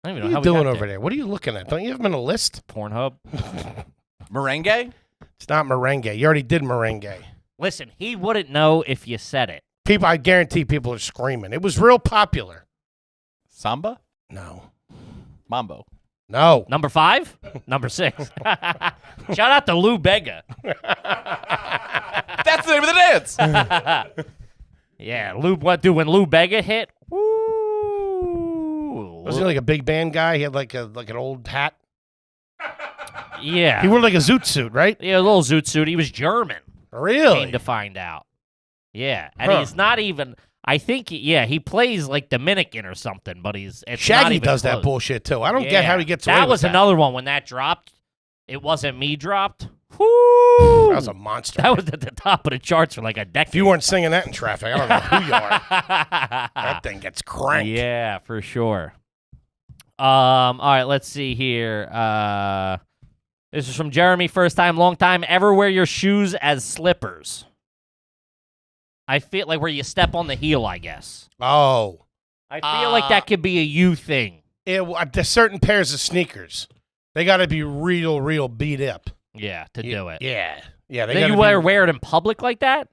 I don't even What know are how you we doing got over there? What are you looking at? Don't you have them in a list? Pornhub. Merengue? It's not merengue. You already did merengue. Listen, he wouldn't know if you said it. People, I guarantee people are screaming. It was real popular. Samba? No. Mambo. No. Number 5? Number 6. Shout out to Lou Bega. That's the name of the dance. Yeah, when Lou Bega hit? Woo. Was he like a big band guy? He had like an old hat. Yeah. He wore like a zoot suit, right? Yeah, a little zoot suit. He was German. Really? Came to find out. Yeah, and Huh. he's not even. I think, he plays like Dominican or something, but it's not Shaggy even does that close. bullshit too. I don't Yeah. get how he gets away That with was that. another one when that dropped. It wasn't me dropped. Woo! That was a monster. That was at the top of the charts for like a decade. If you weren't singing that in traffic, I don't know who you are. That thing gets cranked. Yeah, for sure. All right, let's see here. This is from Jeremy. First time, long time. Ever wear your shoes as slippers? I feel like where you step on the heel, I guess. Oh. I feel like that could be a you thing. There's certain pairs of sneakers. They got to be real beat up. Yeah, to do it. Yeah. Yeah. They Then gotta you be- wear it in public like that?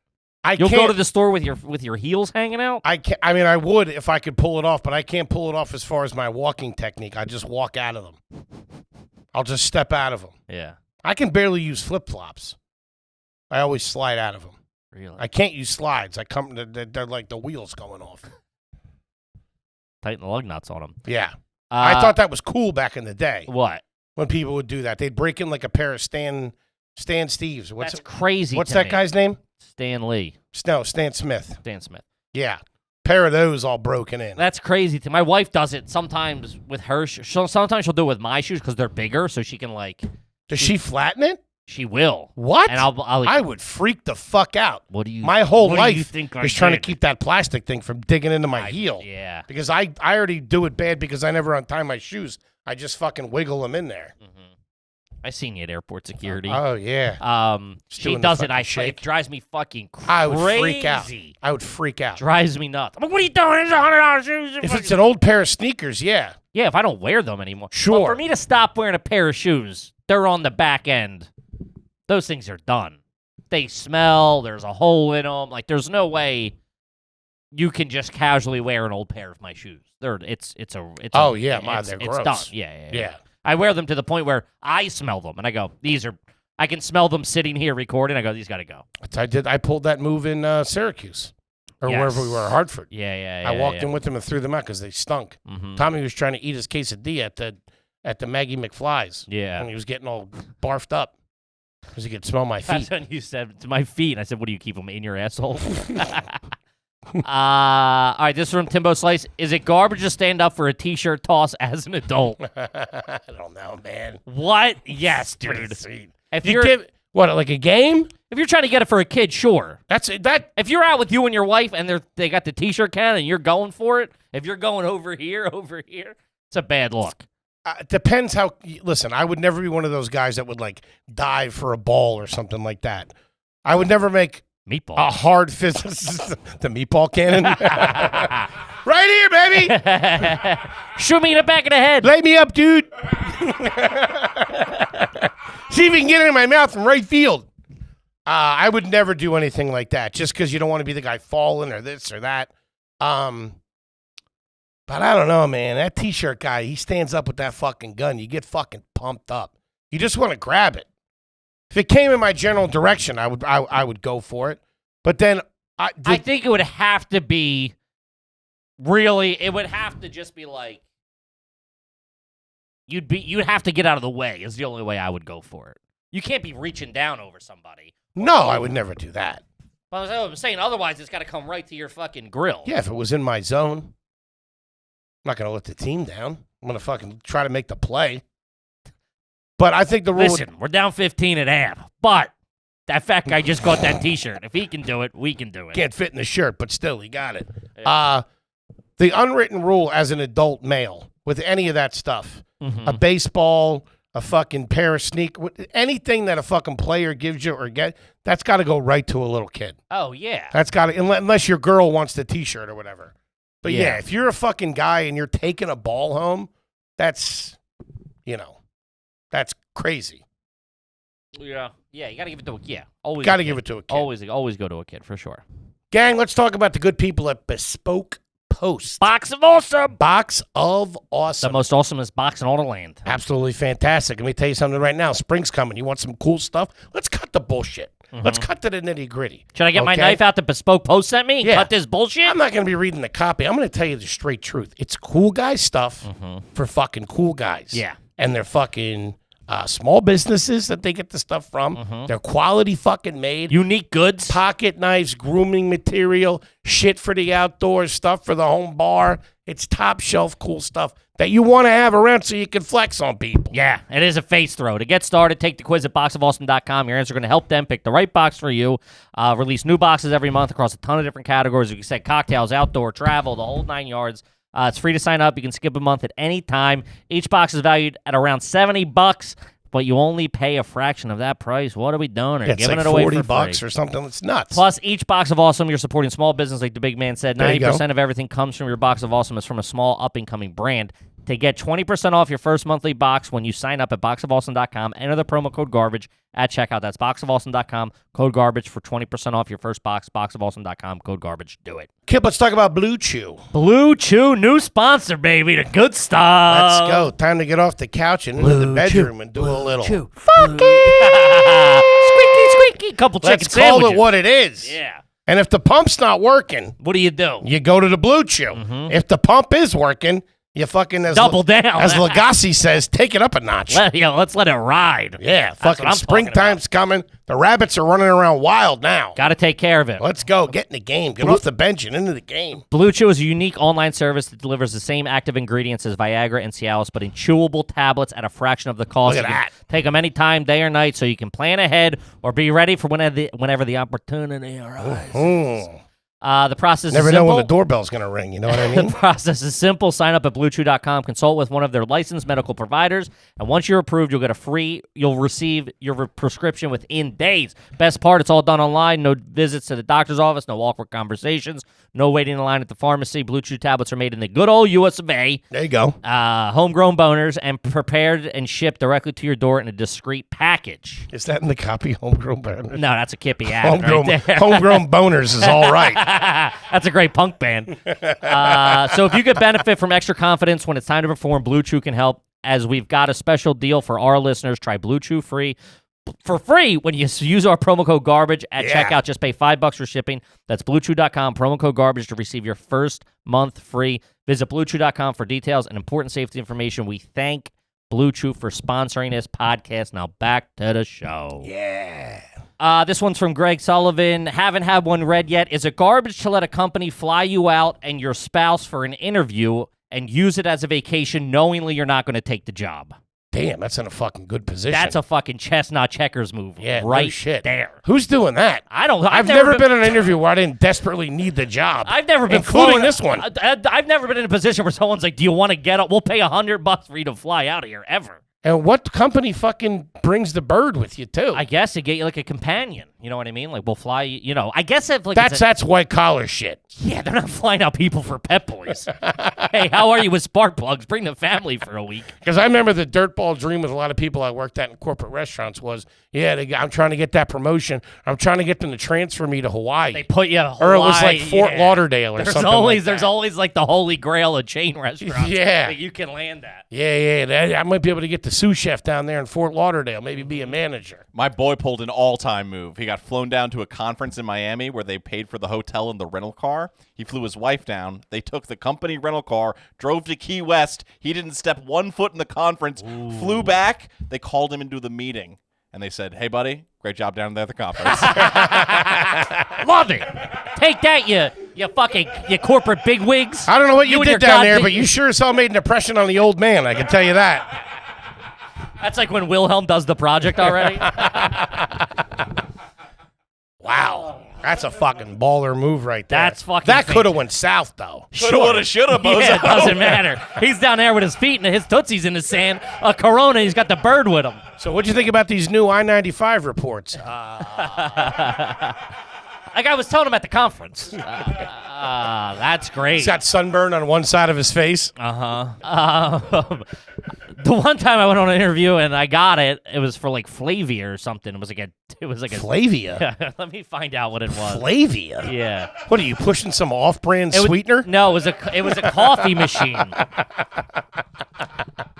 You'll go to the store with your heels hanging out? I can't. I mean, I would if I could pull it off, but I can't pull it off as far as my walking technique. I just walk out of them. I'll just step out of them. Yeah. I can barely use flip-flops. I always slide out of them. Really? I can't use slides. They're like the wheels going off. Tighten the lug nuts on them. Yeah. I thought that was cool back in the day. What? When people would do that. They'd break in like a pair of Stan Steves. That's crazy. What's that guy's name? Stan Lee. No, Stan Smith. Stan Smith. Yeah. Pair of those all broken in. That's crazy. My wife does it sometimes with her. Sometimes she'll do it with my shoes because they're bigger, so she can like. Does she flatten it? She will. What? And I'll I would freak the fuck out. What do you? My whole what life do you think is trying to keep that plastic thing from digging into my heel. Yeah. Because I already do it bad because I never untie my shoes. I just fucking wiggle them in there. Mm-hmm. I seen you at airport security. Oh yeah. She does it. It drives me fucking crazy. I would freak out. I would freak out. Drives me nuts. I'm like, what are you doing? It's $100 shoes. If it's an old pair of sneakers, yeah. Yeah, if I don't wear them anymore. Sure. But for me to stop wearing a pair of shoes, they're on the back end. Those things are done. They smell. There's a hole in them. Like, there's no way you can just casually wear an old pair of my shoes. They're they're it's gross. done. Yeah. I wear them to the point where I smell them, and I go, I can smell them sitting here recording. I go, these got to go. I pulled that move in Syracuse or wherever we were, Hartford. Yeah. I walked in with them and threw them out because they stunk. Mm-hmm. Tommy was trying to eat his quesadilla at the Maggie McFly's. Yeah. And he was getting all barfed up because he could smell my feet. That's when you said, to my feet. And I said, what do you keep them in your asshole? All right, this is from Timbo Slice. Is it garbage to stand up for a T-shirt toss as an adult? I don't know, man. What? Yes, dude. If you give what, like a game? If you're trying to get it for a kid, sure. That's it. That if you're out with you and your wife and they got the T-shirt can and you're going for it, if you're going over here, it's a bad look. Depends how. Listen, I would never be one of those guys that would like dive for a ball or something like that. I would never make meatball a hard physical. The meatball cannon. Right here, baby. Shoot me in the back of the head. Lay me up, dude. See if you can get it in my mouth from right field. I would never do anything like that just because you don't want to be the guy falling or this or that. But I don't know, man. That T-shirt guy, he stands up with that fucking gun. You get fucking pumped up. You just want to grab it. If it came in my general direction, I would go for it. But then I think it would have to be really. It would have to just be like you'd have to get out of the way. Is the only way I would go for it. You can't be reaching down over somebody. No, I would never do that. But I'm saying otherwise, it's got to come right to your fucking grill. Yeah, if it was in my zone, I'm not going to let the team down. I'm going to fucking try to make the play. But I think the rule. Listen, we're down 15 at half, but that fat guy just got that T-shirt. If he can do it, we can do it. Can't fit in the shirt, but still, he got it. Yeah. The unwritten rule as an adult male with any of that stuff, a baseball, a fucking pair of sneakers, anything that a fucking player gives you or that's got to go right to a little kid. Oh, yeah. That's got to, unless your girl wants the T-shirt or whatever. But yeah, if you're a fucking guy and you're taking a ball home, that's, that's crazy. Yeah, you got to give it to a kid. Always got to give it to a kid. Always go to a kid, for sure. Gang, let's talk about the good people at Bespoke Post. Box of Awesome. Box of Awesome. The most awesomest box in all the land. Absolutely fantastic. Let me tell you something right now. Spring's coming. You want some cool stuff? Let's cut the bullshit. Let's cut to the nitty-gritty. Should I get my knife out that Bespoke Post sent me and cut this bullshit? I'm not going to be reading the copy. I'm going to tell you the straight truth. It's cool guy stuff for fucking cool guys. Yeah. And they're fucking small businesses that they get the stuff from. They're quality fucking made. Unique goods. Pocket knives, grooming material, shit for the outdoors, stuff for the home bar. It's top shelf cool stuff that you want to have around so you can flex on people. Yeah, it is a face throw. To get started, take the quiz at boxofawesome.com. Your answer is going to help them pick the right box for you. Release new boxes every month across a ton of different categories. You can say cocktails, outdoor, travel, the whole 9 yards. It's free to sign up. You can skip a month at any time. Each box is valued at around $70. but you only pay a fraction of that price. What are we doing? It's Giving like it away $40 for free. or something. It's nuts. Plus, each box of awesome, you're supporting small business, like the big man said. There you go. 90% of everything comes from your box of awesome is from a small up-and-coming brand. To get 20% off your first monthly box when you sign up at boxofawesome.com, enter the promo code GARBAGE at checkout. That's boxofawesome.com, code GARBAGE for 20% off your first box. Boxofawesome.com, code GARBAGE. Do it. Kip, let's talk about Blue Chew. Blue Chew, new sponsor, baby. The good stuff. Let's go. Time to get off the couch and into the bedroom and do a little Funky. Squeaky, squeaky. Couple chicken Let's call sandwiches. it what it is. Yeah. And if the pump's not working, What do? you go to the Blue Chew. If the pump is working, you fucking Double down. As Lagasse says, take it up a notch. Let's let it ride. Yeah, what fucking I'm talking springtime's coming. The rabbits are running around wild now. Got to take care of it. Let's go. Get in the game. Get off the bench and into the game. Blue Chew is a unique online service that delivers the same active ingredients as Viagra and Cialis, but in chewable tablets at a fraction of the cost. Look at that. Take them anytime, day or night, so you can plan ahead or be ready for whenever the opportunity arises. The process Never is know simple. when the doorbell's going to ring. You know what I mean? The process is simple. Sign up at BlueChew.com, consult with one of their licensed medical providers, and once you're approved, you'll receive your prescription within days. Best part, it's all done online. No visits to the doctor's office, no awkward conversations, no waiting in line at the pharmacy. Blue Chew tablets are made in the good old US of A. There you go. Homegrown boners and prepared and shipped directly to your door in a discreet package. Is that in the copy, Homegrown Boners? No, that's a Kippy ad right there. Homegrown Boners is all right. That's a great punk band. So if you could benefit from extra confidence when it's time to perform, Blue Chew can help, as we've got a special deal for our listeners. Try Blue Chew for free when you use our promo code GARBAGE at checkout. Just pay $5 for shipping. That's BlueChew.com, promo code GARBAGE to receive your first month free. Visit BlueChew.com for details and important safety information. We thank Blue Chew for sponsoring this podcast. Now back to the show. Yeah. This one's from Greg Sullivan. Haven't had one read yet. Is it garbage to let a company fly you out and your spouse for an interview and use it as a vacation knowingly you're not going to take the job? Damn, that's in a fucking good position. That's a fucking chestnut checkers move. yeah, no right shit. there. Who's doing that? I don't know. I've never been in an interview where I didn't desperately need the job. I've never been including flown- this one. I've never been in a position where someone's like, "Do you want to get up? We'll pay $100 for you to fly out of here." Ever. And what company fucking brings the bird with you too? I guess to get you like a companion. You know what I mean? Like we'll fly. You know. I guess if like that's white collar shit. Yeah, they're not flying out people for Pep Boys. Hey, how are you with spark plugs? Bring the family for a week. Because I remember the dirtball dream with a lot of people I worked at in corporate restaurants was, I'm trying to get that promotion. I'm trying to get them to transfer me to Hawaii. They put you or it was like Fort Lauderdale or there's something always like There's that. always like the holy grail of chain restaurants Yeah. that you can land at. I might be able to get the sous chef down there in Fort Lauderdale, maybe be a manager. My boy pulled an all-time move. He got flown down to a conference in Miami where they paid for the hotel and the rental car. He flew his wife down. They took the company rental car, drove to Key West. He didn't step one foot in the conference, flew back. They called him into the meeting, and they said, "Hey, buddy, great job down there at the conference." Love it. Take that, you corporate bigwigs. I don't know what you and your did down there, goddamn- but you sure as hell made an impression on the old man, I can tell you that. That's like when Wilhelm does the project already. Wow. That's a fucking baller move right there. That's fucking That could have fantastic. went south, though. Shoulda, woulda, shoulda, bozo. Yeah, it doesn't matter. He's down there with his feet and his tootsies in the sand. A Corona, he's got the bird with him. So what'd you think about these new I-95 reports? Like I was telling him at the conference. That's great. He's got sunburn on one side of his face. The one time I went on an interview and I got it, it was for like Flavia or something. It was like a Flavia? Let me find out what it was. Flavia? Yeah. What are you pushing some off-brand It was- sweetener? No, it was a coffee machine.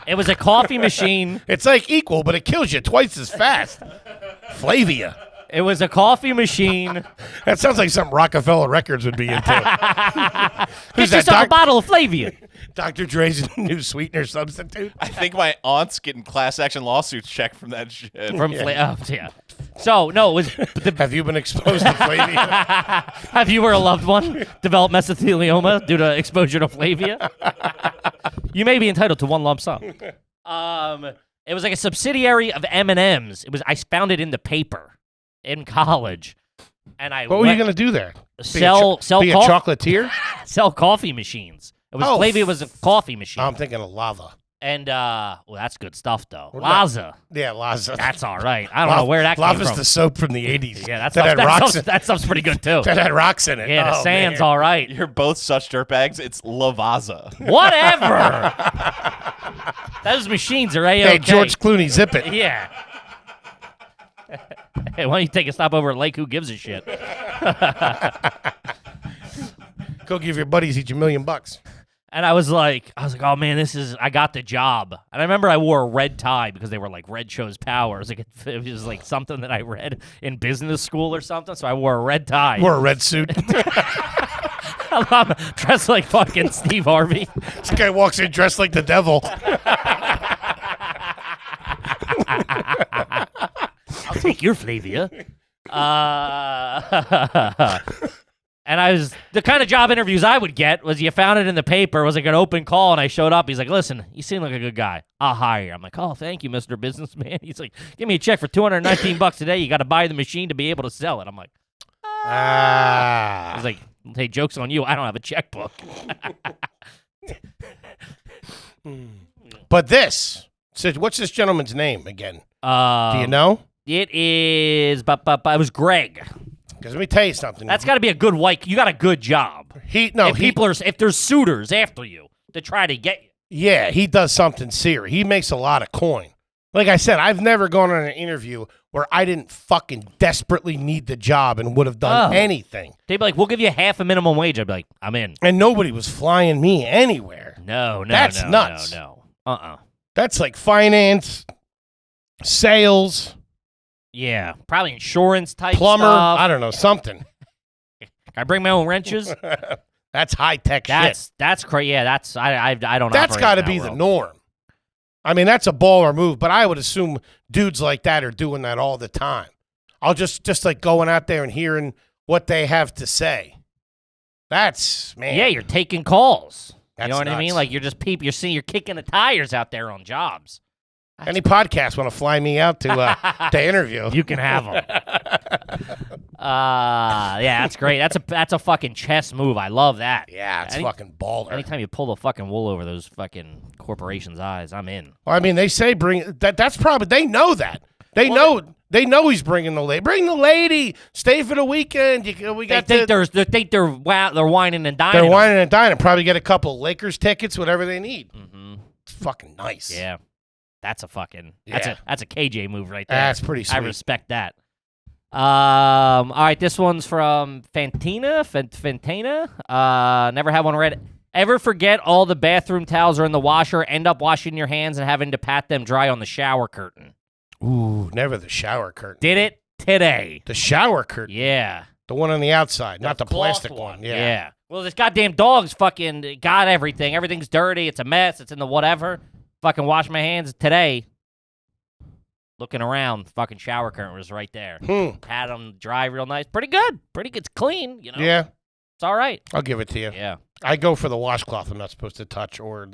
It was a coffee machine. It's like equal, but it kills you twice as fast. Flavia. It was a coffee machine. That sounds like something Rockefeller Records would be into. Who's Get yourself a bottle of Flavia. Dr. Dre's new sweetener substitute? I think my aunt's getting class action lawsuits checked from that shit. From yeah. So no, it was. Have you been exposed to Flavia? Have you or a loved one developed mesothelioma due to exposure to Flavia? You may be entitled to one lump sum. It was like a subsidiary of M&M's. I found it in the paper in college, and What were you going to do there? sell Be a chocolatier? sell coffee machines. It was Flavia was a coffee machine. I'm thinking of lava. And well, that's good stuff though. What about- Laza. Yeah, Laza. That's all right. I don't know where that came Lava's from. the soap from the 80s. Yeah, that stuff's pretty good too. That had rocks in it. Yeah, the Oh, sand's man. all right. You're both such dirtbags. It's Lavaza. Whatever. Those machines are A-okay. Hey, George Clooney, zip it. Yeah. Hey, why don't you take a stop over at Lake? Who gives a shit? Go give your buddies each $1 million. And I was like, oh man, I got the job. And I remember I wore a red tie because they were like, red shows power. It was like something that I read in business school or something. So I wore a red tie. Wore a red suit. I'm dressed like fucking Steve Harvey. This guy walks in dressed like the devil. I'll take your Flavia. And the kind of job interviews I would get was you found it in the paper, was like an open call, and I showed up. He's like, listen, you seem like a good guy. I'll hire you. I'm like, oh, thank you, Mr. Businessman. He's like, give me a check for $219 a day. You got to buy the machine to be able to sell it. I'm like, He's like, hey, joke's on you. I don't have a checkbook. But what's this gentleman's name again? Do you know? It is, but it was Greg. Because let me tell you something. That's got to be a good white. You got a good job. If there's suitors after you to try to get you. Yeah, he does something serious. He makes a lot of coin. Like I said, I've never gone on an interview where I didn't fucking desperately need the job and would have done anything. They'd be like, we'll give you half a minimum wage. I'd be like, I'm in. And nobody was flying me anywhere. No. That's nuts. No. That's like finance, sales, Yeah, probably insurance type plumber. stuff. I don't know, something. Can I bring my own wrenches? That's high tech shit. That's crazy. Yeah, I don't. That's got to be the norm. I mean, that's a baller move, but I would assume dudes like that are doing that all the time. I'll just like going out there and hearing what they have to say. That's, man. Yeah, you're taking calls. That's you know what I nuts. mean? Like you're just you're kicking the tires out there on jobs. Any podcast want to fly me out to interview? You can have them. Yeah, that's great. That's a fucking chess move. I love that. Yeah, it's fucking baller. Anytime you pull the fucking wool over those fucking corporations' eyes, I'm in. Well, I mean, they say that's probably, they know that. They know he's bringing the lady. Bring the lady. Stay for the weekend. They're whining and dining. They're whining and dining. Probably get a couple Lakers tickets, whatever they need. Mm-hmm. It's fucking nice. Yeah. That's a fucking Yeah. that's a KJ move right there. That's pretty sweet. I respect that. All right, this one's from Fantina. Never had one read. Ever forget all the bathroom towels are in the washer, end up washing your hands and having to pat them dry on the shower curtain? Ooh, never the shower curtain. Did it today. The shower curtain. Yeah. The one on the outside, not the cloth plastic one. Yeah. Yeah. Well, this goddamn dog's fucking got everything. Everything's dirty. It's a mess. It's in the whatever. Fucking wash my hands today. Looking around, fucking shower curtain was right there. Pat them dry real nice. Pretty good. It's clean, you know. Yeah. It's all right. I'll give it to you. Yeah. I go for the washcloth I'm not supposed to touch, or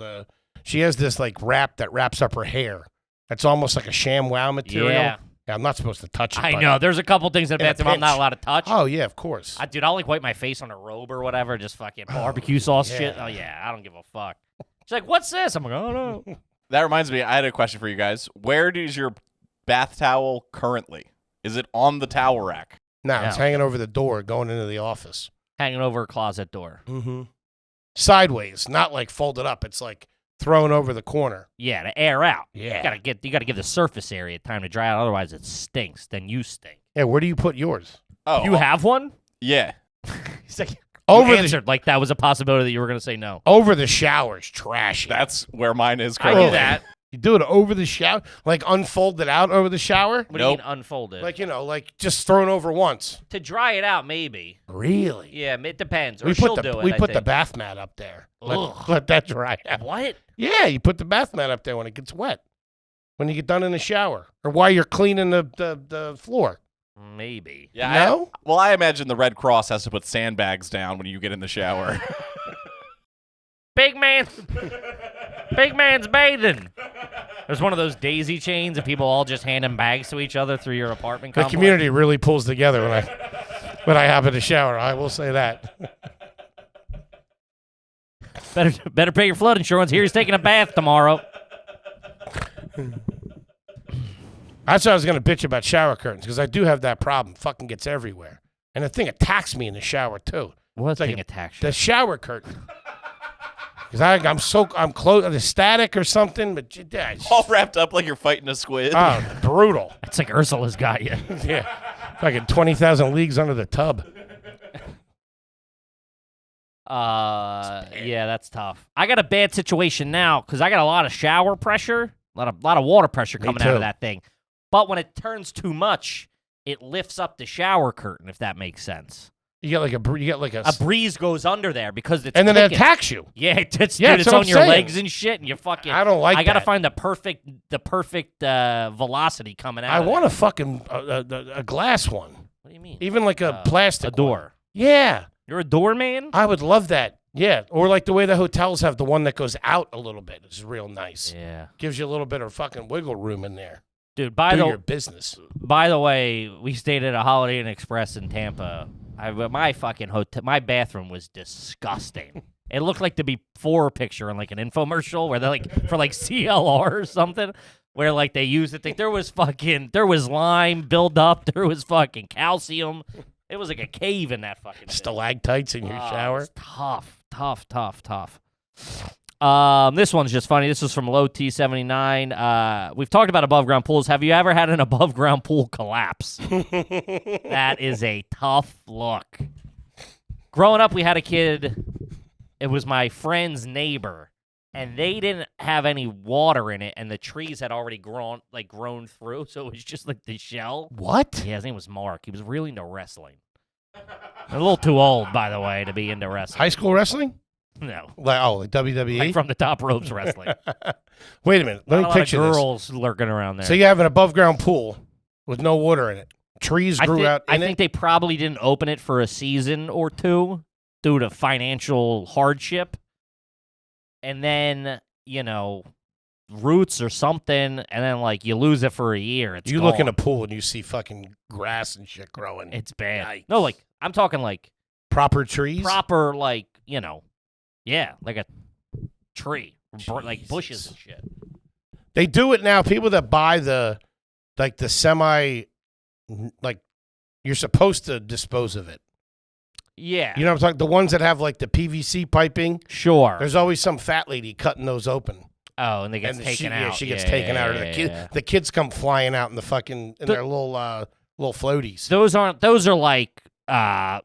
she has this like wrap that wraps up her hair. It's almost like a ShamWow material. Yeah. I'm not supposed to touch it. I know. There's a couple things in the In a bathroom I'm not pinch. allowed to touch. Oh, yeah, of course. Dude, I'll like wipe my face on a robe or whatever. Just fucking barbecue sauce yeah. shit. Oh, yeah. I don't give a fuck. She's like, what's this? I'm like, oh, no. That reminds me, I had a question for you guys. Where is your bath towel currently? Is it on the towel rack? No, it's No. hanging over the door going into the office. Hanging over a closet door. Mm-hmm. Sideways, not like folded up. It's like thrown over the corner. Yeah, to air out. Yeah. You gotta give the surface area time to dry out, otherwise it stinks. Then you stink. Yeah, where do you put yours? Oh, You have one? yeah. He's like, Over you the answered like that was a possibility that you were gonna say no. over the shower's trashy. That's where mine is I currently. knew that. You do it over the shower, like unfold it out over the shower, What do you mean unfolded? like like just thrown over once. to dry it out, maybe. Really? Yeah, it depends. Or We she'll put do the it. we I put the think. bath mat up there. Ugh. Let that dry out. What? Yeah, you put the bath mat up there when it gets wet. When you get done in the shower, or while you're cleaning the floor. Maybe. Yeah. No? I imagine the Red Cross has to put sandbags down when you get in the shower. Big man's bathing. There's one of those daisy chains, and people all just handing bags to each other through your apartment The complex. community really pulls together when I hop in the shower. I will say that. Better pay your flood insurance. Here he's taking a bath tomorrow. That's what I was going to bitch about shower curtains, because I do have that problem. Fucking gets everywhere. And the thing attacks me in the shower, too. What like thing attacks you? The shower curtain. Because I'm close, the static or something, but All wrapped up like you're fighting a squid. Oh, brutal. It's like Ursula's got you. Yeah. Fucking 20,000 leagues under the tub. Yeah, that's tough. I got a bad situation now because I got a lot of shower pressure, a lot of water pressure coming out of that thing. But when it turns too much, it lifts up the shower curtain, if that makes sense. You get like a breeze goes under there because it's and then kicking. it attacks you. Yeah, it's that's on what I'm your saying. legs and shit, and you fucking. I don't like. I gotta that. find the perfect velocity coming out. I of want it. a fucking a glass one. What do you mean? Even like a plastic a door. One. Yeah, you're a doorman. I would love that. Yeah, or like the way the hotels have the one that goes out a little bit. It's real nice. Yeah, gives you a little bit of fucking wiggle room in there. Dude, Do your business. By the way, we stayed at a Holiday Inn Express in Tampa. My fucking hotel, my bathroom was disgusting. It looked like the before picture in like an infomercial where they're like for like CLR or something, where like they used it. There was lime buildup. There was fucking calcium. It was like a cave in that fucking thing. Stalactites in your shower. It was tough. This one's just funny. This is from Low T79. We've talked about above ground pools. Have you ever had an above ground pool collapse? That is a tough look. Growing up, we had a kid. It was my friend's neighbor, and they didn't have any water in it, and the trees had already grown through, so it was just like the shell. What? Yeah, his name was Mark. He was really into wrestling. A little too old, by the way, to be into wrestling. High school wrestling? No. Like WWE? Like from the top ropes wrestling. Wait a minute. Let me picture this. Girls lurking around there. So you have an above ground pool with no water in it. Trees grew out in it. I think they probably didn't open it for a season or two due to financial hardship. And then, roots or something, and then, like, you lose it for a year. It's You gone. look in a pool and you see fucking grass and shit growing. It's bad. Yikes. No, like, I'm talking, like... Proper trees? Proper, like, yeah, like a tree. Like bushes and shit. They do it now. People that buy the semi, like, you're supposed to dispose of it. Yeah. You know what I'm talking? The ones that have, like, the PVC piping. Sure. There's always some fat lady cutting those open. Oh, and they get taken out. Yeah, she gets taken out. Or the kids come flying out in the fucking, their little floaties. Those are like, not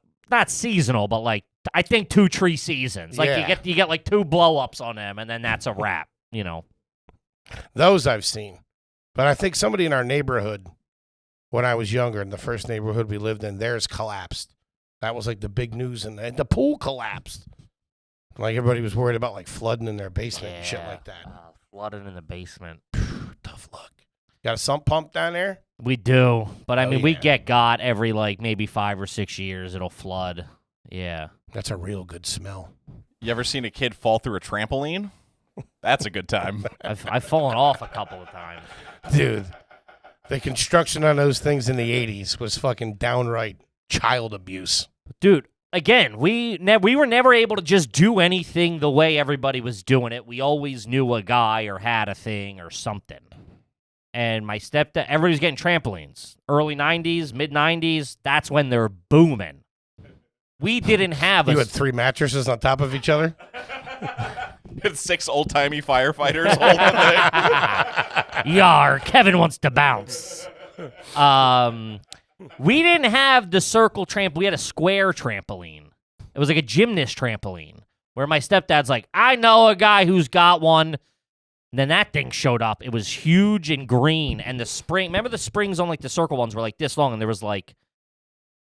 seasonal, but like, I think 2-tree seasons. Like you get like 2 blow-ups on them, and then that's a wrap, Those I've seen. But I think somebody in our neighborhood, when I was younger, in the first neighborhood we lived in, theirs collapsed. That was like the big news, and the pool collapsed. Like everybody was worried about like flooding in their basement and shit like that. Flooding in the basement. Tough luck. Got a sump pump down there? We do, but I mean, we yeah. got every like maybe 5 or 6 years it'll flood. Yeah. That's a real good smell. You ever seen a kid fall through a trampoline? That's a good time. I've fallen off a couple of times. Dude, the construction on those things in the 80s was fucking downright child abuse. Dude, again, we were never able to just do anything the way everybody was doing it. We always knew a guy or had a thing or something. And my stepdad, everybody's getting trampolines. Early 90s, mid 90s, that's when they're booming. We didn't have You had 3 mattresses on top of each other? It's 6 old-timey firefighters holding it. Yar, Kevin wants to bounce. We didn't have the circle trampoline. We had a square trampoline. It was like a gymnast trampoline where my stepdad's like, I know a guy who's got one. And then that thing showed up. It was huge and green. And the spring, remember the springs on like the circle ones were like this long, and there was like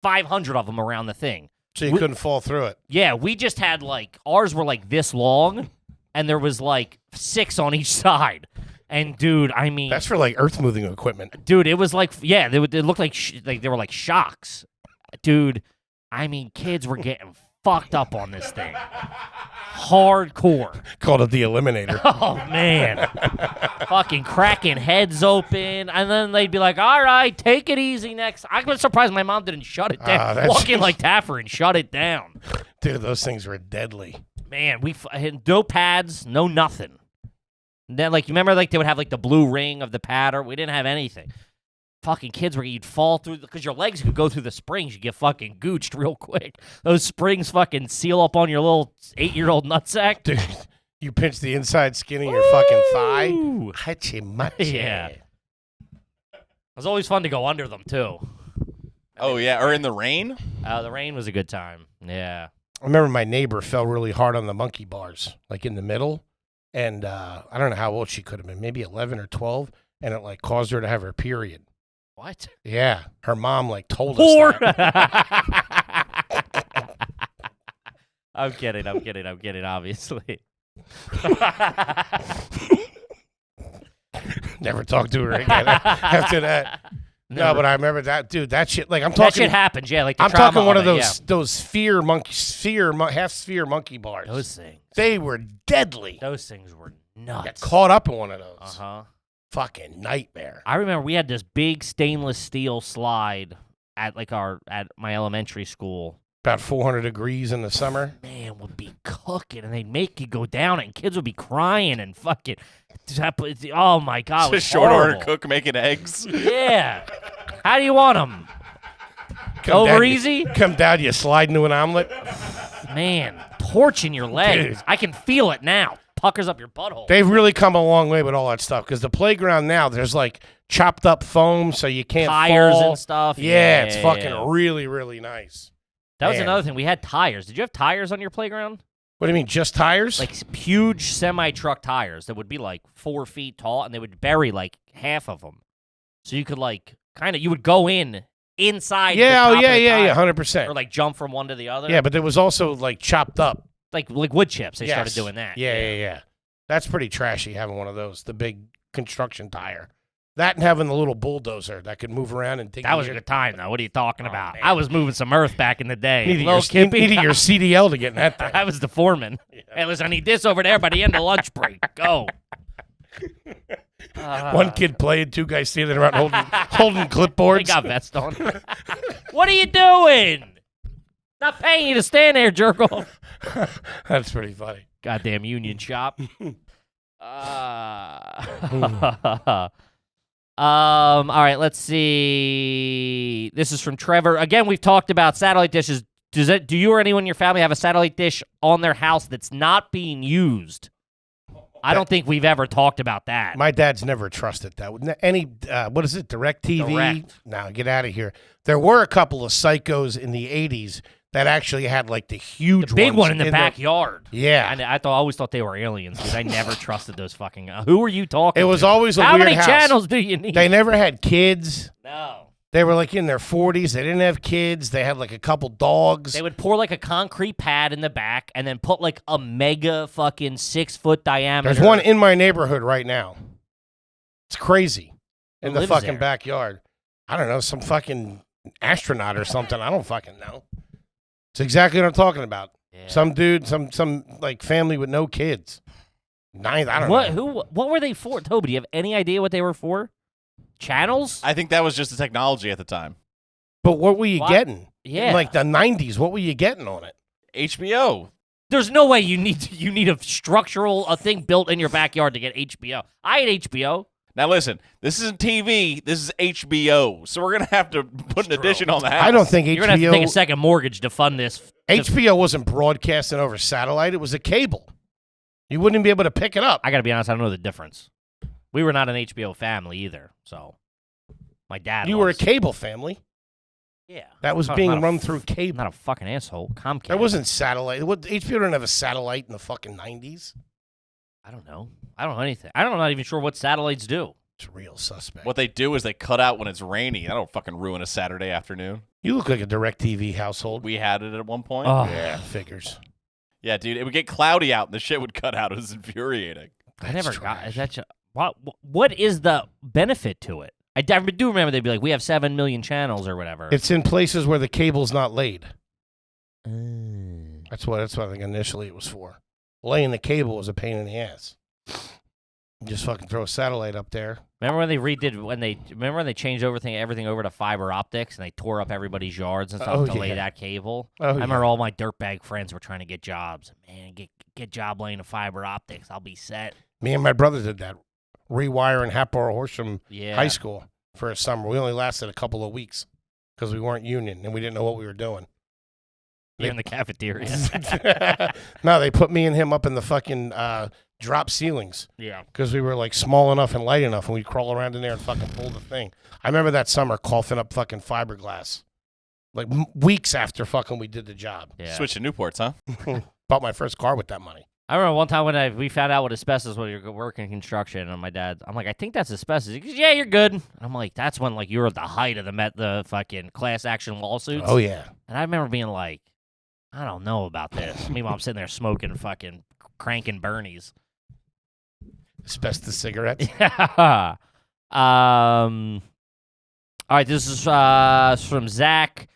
500 of them around the thing. So you couldn't fall through it. Yeah, we just had like, ours were like this long, and there was like 6 on each side. And dude, I mean, that's for like earth-moving equipment. Dude, it was like, yeah, they looked like they were like shocks. Dude, I mean, kids were getting fucked up on this thing. Hardcore. Called it the Eliminator. Oh, man. Fucking cracking heads open. And then they'd be like, all right, take it easy next. I was surprised my mom didn't shut it down. Walk in like Taffer and shut it down. Dude, those things were deadly. Man, we had no pads, no nothing. Then, like, you remember, like, they would have, like, the blue ring of the paddle? We didn't have anything. Fucking kids where you'd fall through, because your legs could go through the springs. You get fucking gooched real quick. Those springs fucking seal up on your little 8-year-old nutsack. Dude, you pinch the inside skin of your fucking thigh. Hachimachi. Yeah. It was always fun to go under them, too. Oh, yeah, or in the rain? The rain was a good time. Yeah. I remember my neighbor fell really hard on the monkey bars, like in the middle. And I don't know how old she could have been, maybe 11 or 12. And it, like, caused her to have her period. What? Yeah. Her mom, like, told us that. I'm kidding, obviously. Never talk to her again after that. No, but I remember that, dude. That shit, like I'm That talking. shit happens, yeah. Like the I'm trauma talking one of it, those half sphere monkey bars. yeah. Those things. They were deadly. Those things were nuts. Got caught up in one of those. Uh-huh. Fucking nightmare. I remember we had this big stainless steel slide at my elementary school. About 400 degrees in the summer. Man, would be cooking, and they'd make you go down, and kids would be crying and fucking. Oh my god! It was It's a short order horrible. cook making eggs. Yeah. How do you want them? Come Over down, easy? Come down, you slide into an omelet. Man, torching your legs. Dude. I can feel it now. Puckers up your butthole. They've really come a long way with all that stuff because the playground now, there's like chopped up foam so you can't Tires fall. and stuff. Yeah, it's fucking yeah. really, really nice. That was Man. another thing. We had tires. Did you have tires on your playground? What do you mean, just tires? Like huge semi-truck tires that would be like 4 feet tall, and they would bury like half of them. So you could like you would go inside. yeah, the top of the yeah, tire, 100%. or like jump from one to the other. Yeah, but there was also like chopped up. like wood chips. They started Yes. doing that. Yeah. That's pretty trashy having one of those, the big construction tire. That and having the little bulldozer that could move around and dig. That was a good time, though. What are you talking about? man. I was moving some earth back in the day. Needed Little Kippy. your CDL to get in that thing. I was the foreman. Hey, listen, I need this over there by the end of lunch break. Go. One kid playing, 2 guys standing around holding clipboards. They got vest on. What are you doing? Not paying you to stand there, jerk off. That's pretty funny. Goddamn union shop. All right, let's see. This is from Trevor. Again, we've talked about satellite dishes. Do you or anyone in your family have a satellite dish on their house that's not being used? I don't think we've ever talked about that. My dad's never trusted that. Any, what is it, DirecTV? Direct. No, get out of here. There were a couple of psychos in the 80s that actually had like the huge The big ones one in the backyard. Yeah. And I always thought they were aliens because I never trusted those fucking. Who are you talking It was to? always a How weird many house. channels do you need? They never had kids. No. They were like in their 40s. They didn't have kids. They had like a couple dogs. They would pour like a concrete pad in the back and then put like a mega fucking 6-foot diameter. There's one in my neighborhood right now. It's crazy. In Who the lives fucking there? backyard. I don't know, some fucking astronaut or something. I don't fucking know. It's exactly what I'm talking about. Yeah. Some dude, some like family with no kids. I don't know. What were they for? Toby, do you have any idea what they were for? Channels? I think that was just the technology at the time. But what were you What? getting? Yeah. In like the 90s, what were you getting on it? HBO. There's no way you need a thing built in your backyard to get HBO. I had HBO. Now listen, this isn't TV. This is HBO. So we're gonna have to put an addition on the house. I don't think You're gonna have to take a HBO second mortgage to fund this. HBO wasn't broadcasting over satellite. It was a cable. You wouldn't be able to pick it up. I gotta be honest, I don't know the difference. We were not an HBO family either, so my dad. You were a was. cable family. Yeah. That was Not being a run f- through cable. Not a fucking asshole. Comcast. That wasn't satellite. HBO didn't have a satellite in the fucking 90s. I don't know. I don't know anything. I'm not even sure what satellites do. It's a real suspect. What they do is they cut out when it's rainy. I don't fucking ruin a Saturday afternoon. You look like a DirecTV household. We had it at one point. Oh. Yeah, figures. Yeah, dude, it would get cloudy out and the shit would cut out. It was infuriating. I never That's got. trash. Is that what is the benefit to it? I do remember they'd be like, we have 7 million channels or whatever. It's in places where the cable's not laid. That's what I think initially it was for. Laying the cable was a pain in the ass. You just fucking throw a satellite up there. Remember when they changed everything over to fiber optics and they tore up everybody's yards and stuff Oh, to lay yeah. that cable? Oh, I yeah. remember all my dirtbag friends were trying to get jobs. Man, get job laying the fiber optics. I'll be set. Me and my brother did that. Rewiring Hatboro Horsham Yeah. High School for a summer. We only lasted a couple of weeks because we weren't union and we didn't know what we were doing. You're in the cafeteria. No, they put me and him up in the fucking drop ceilings Yeah. because we were like small enough and light enough, and we'd crawl around in there and fucking pull the thing. I remember that summer coughing up fucking fiberglass, like weeks after fucking we did the job. Yeah. Switch to Newports, huh? Bought my first car with that money. I remember one time when we found out what asbestos was when you were working construction, and I'm like, I think that's asbestos. He goes, yeah, you're good. And I'm like, that's when like you were at the height of the fucking class action lawsuits. Oh yeah. And I remember being like, I don't know about this. Meanwhile, I'm sitting there smoking fucking cranking Bernies. Asbestos cigarettes. Yeah. All right, this is from Zach.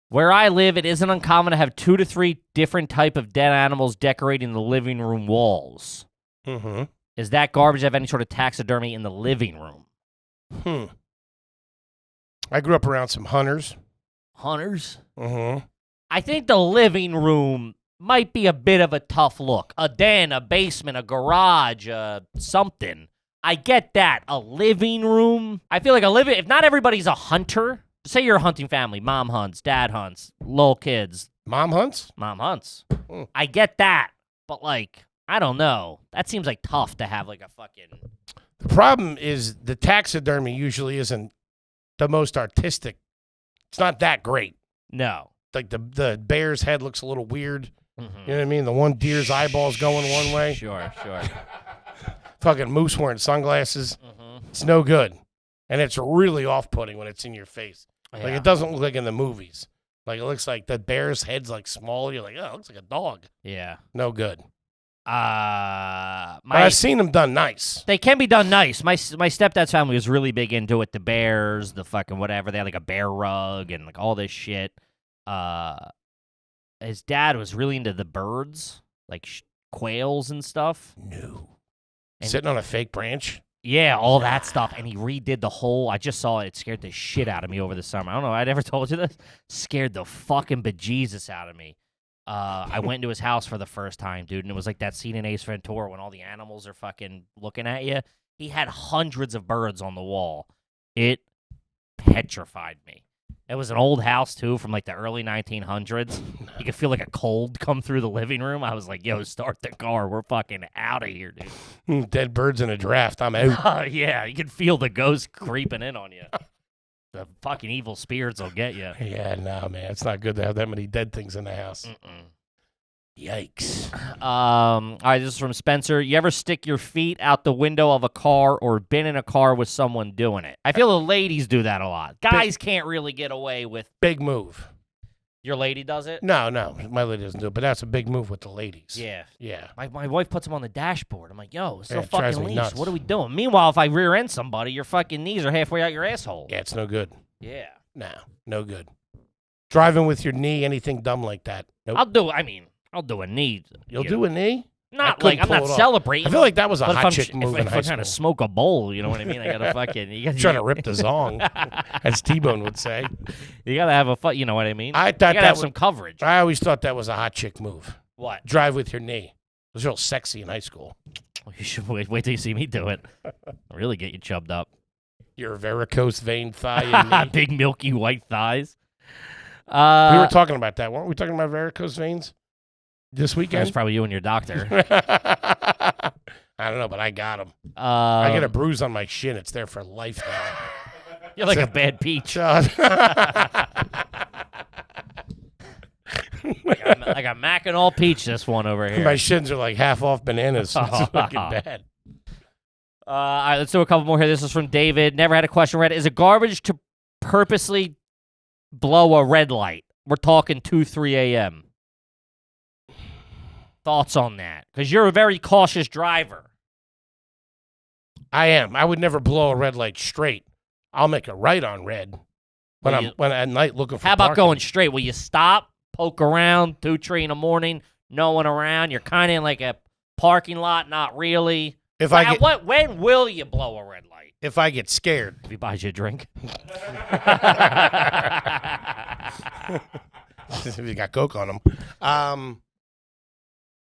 Where I live, it isn't uncommon to have 2 to 3 different type of dead animals decorating the living room walls. Mm-hmm. Is that garbage? Have any sort of taxidermy in the living room? I grew up around some hunters. Hunters? Mm-hmm. I think the living room might be a bit of a tough look. A den, a basement, a garage, something. I get that. A living room? I feel like if not everybody's a hunter, say you're a hunting family, mom hunts, dad hunts, little kids. Mom hunts? Mom hunts. Hmm. I get that. But, like, I don't know. That seems like tough to have, like, a fucking... The problem is the taxidermy usually isn't the most artistic. It's not that great. No. Like the bear's head looks a little weird. Mm-hmm. You know what I mean? The one deer's eyeballs going one way. Sure. Fucking moose wearing sunglasses. Mm-hmm. It's no good. And it's really off-putting when it's in your face. Yeah. Like, it doesn't look like in the movies. Like, it looks like the bear's head's, like, small. You're like, oh, it looks like a dog. Yeah. No good. But My I've seen them done nice. They can be done nice. My stepdad's family was really big into it. The bears, the fucking whatever. They had like a bear rug and like all this shit. His dad was really into the birds, like quails and stuff. No. And- Sitting on a fake branch? Yeah, all that stuff. And he redid the whole. I just saw it. It scared the shit out of me over the summer. I don't know. I never told you this. Scared the fucking bejesus out of me. I went into his house for the first time, dude, and it was like that scene in Ace Ventura when all the animals are fucking looking at you. He had hundreds of birds on the wall. It petrified me. It was an old house, too, from like the early 1900s. You could feel like a cold come through the living room. I was like, yo, start the car. We're fucking out of here, dude. Dead birds in a draft. I'm out. Yeah, you can feel the ghost creeping in on you. The fucking evil spirits will get you. Yeah, no, man. It's not good to have that many dead things in the house. Yikes. All right, this is from Spencer. You ever stick your feet out the window of a car or been in a car with someone doing it? I feel the ladies do that a lot. Guys can't really get away with... Big move. Your lady does it? No, my lady doesn't do it, but that's a big move with the ladies. Yeah. Yeah. My wife puts them on the dashboard. I'm like, yo, it's Yeah, still it drives fucking me leash. nuts. What are we doing? Meanwhile, if I rear end somebody, your fucking knees are halfway out your asshole. Yeah, it's no good. Yeah. No good. Driving with your knee, anything dumb like that. Nope. I'll do a knee. You'll do a knee? Not I like, couldn't I'm pull not it off. celebrating. I feel like that was a But if hot I'm, chick move in if high I'm trying to school. smoke a bowl, you know what I mean? I gotta fucking... You gotta, Trying to rip the zong, as T-Bone would say. You gotta have a you know what I mean? I You thought gotta that have was, some coverage. I always thought that was a hot chick move. What? Drive with your knee. It was real sexy in high school. You should wait till you see me do it. Really get you chubbed up. Your varicose vein thigh and knee. Big milky white thighs. We were talking about that, weren't we? Talking about varicose veins this That's weekend? probably you and your doctor. I don't know, but I got them. I get a Um, bruise on my shin. It's there for life now. You're like a bad peach. Like a Mackinac peach, this one over here. My shins are like half off bananas. It's fucking bad. All right, let's do a couple more here. This is from David. Never had a question read. Is it garbage to purposely blow a red light? We're talking 2, 3 a.m. Thoughts on that? Because you're a very cautious driver. I am. I would never blow a red light straight. I'll make a right on red when when at night looking for How about parking. going straight? Will you stop, poke around, 2, 3 in the morning, no one around? You're kind of in like a parking lot, not really. If When will you blow a red light? if I get scared. If he buys you a drink. If you got coke on them.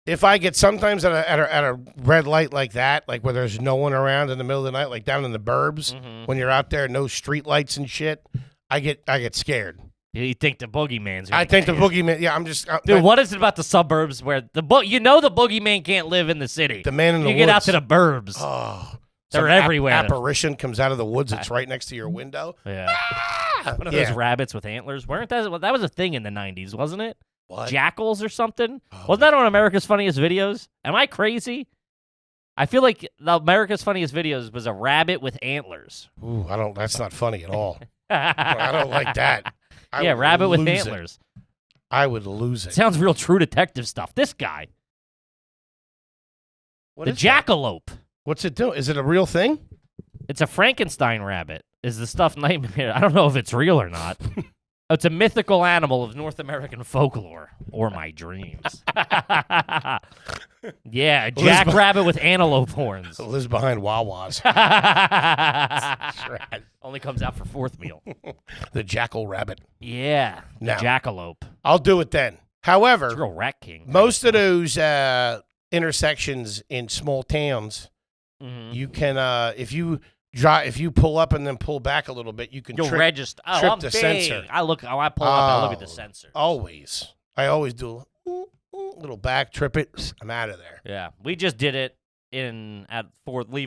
if I get sometimes at a red light like that, like where there's no one around in the middle of the night, like down in the burbs, when you're out there, no street lights and shit, I get scared. You think the boogeyman's? I think the boogeyman. Yeah, I'm just. Dude, what is it about the suburbs where the boogeyman can't live in the city? The man in the you woods. get out to the burbs. Oh, they're everywhere. Apparition comes out of the woods. It's right next to your window. Yeah. One of those rabbits with antlers. Weren't that was a thing in the 90s, wasn't it? What? Jackals or something? Wasn't that on America's Funniest Videos? Am I crazy? I feel like the America's Funniest Videos was a rabbit with antlers. Ooh, that's not funny at all. I don't like that. Yeah, rabbit with antlers. I would lose it. Sounds real True Detective stuff. This guy. What the is that? jackalope. What's it doing? Is it a real thing? It's a Frankenstein rabbit. Is the stuff nightmare? I don't know if it's real or not. It's a mythical animal of North American folklore or my dreams. Yeah, a jackrabbit with antelope horns. It lives behind Wawa's. Only comes out for fourth meal. The jackal rabbit. Yeah, the Now, jackalope. I'll do it then. However, It's a real rat king. most of those intersections in small towns, you can if you pull up and then pull back a little bit, you can You'll trip register. Oh, trip I'm the big. sensor. I pull up and I look at the sensor. Always. I always do a little back, trip it. I'm out of there. Yeah, we just did it leaving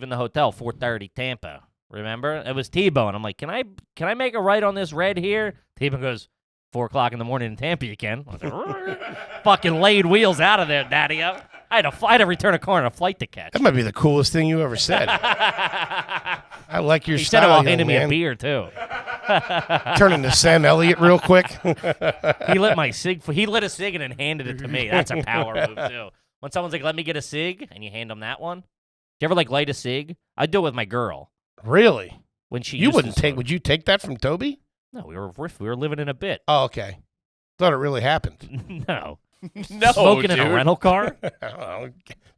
the hotel, 4:30 Tampa. Remember? It was T-Bone. I'm like, can I make a right on this red here? T-Bone goes, 4 o'clock in the morning in Tampa, you can. I was like, fucking laid wheels out of there, Daddy. I had to return a car and a flight to catch. That might be the coolest thing you ever said. I like your He said it style, while young handing me a man. beer, too. Turn into Sam Elliott real quick. He lit my cig. He lit a cig and then handed it to me. That's a power move, too. When someone's like, let me get a cig, and you hand them that one. Do you ever, light a cig? I do it with my girl. Really? When she You used wouldn't to take? smoke. Would you take that from Toby? No, we were living in a bit. Oh, okay. Thought it really happened. No. No, Smoking in dude. a rental car? I don't know.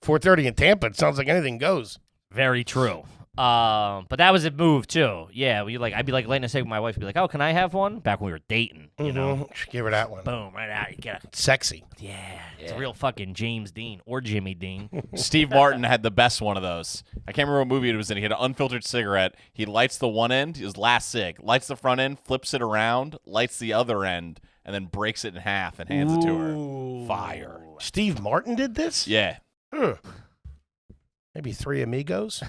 4:30 in Tampa. It sounds like anything goes. Very true. But that was a move too. Yeah, I'd be lighting a cig with my wife. Be like, "Oh, can I have one?" Back when we were dating, you know. Give her that one. Boom, right out. You get it. Sexy. Yeah, it's a real fucking James Dean or Jimmy Dean. Steve Martin had the best one of those. I can't remember what movie it was in. He had an unfiltered cigarette. He lights the one end, his last cig, lights the front end, flips it around, lights the other end, and then breaks it in half and hands it to her. Fire. Steve Martin did this? Yeah. Maybe Three Amigos?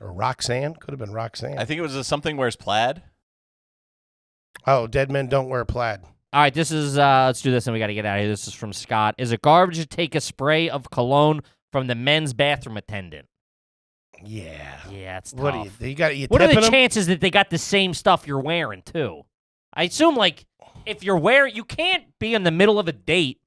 Or Roxanne? Could have been Roxanne. I think it was something wears plaid. Oh, dead men don't wear plaid. All right, this is let's do this and we got to get out of here. This is from Scott. Is it garbage to take a spray of cologne from the men's bathroom attendant? Yeah. Yeah, it's tough. What do you got? You What are the tipping 'em? chances that they got the same stuff you're wearing too? I assume if you're wearing, you can't be in the middle of a date,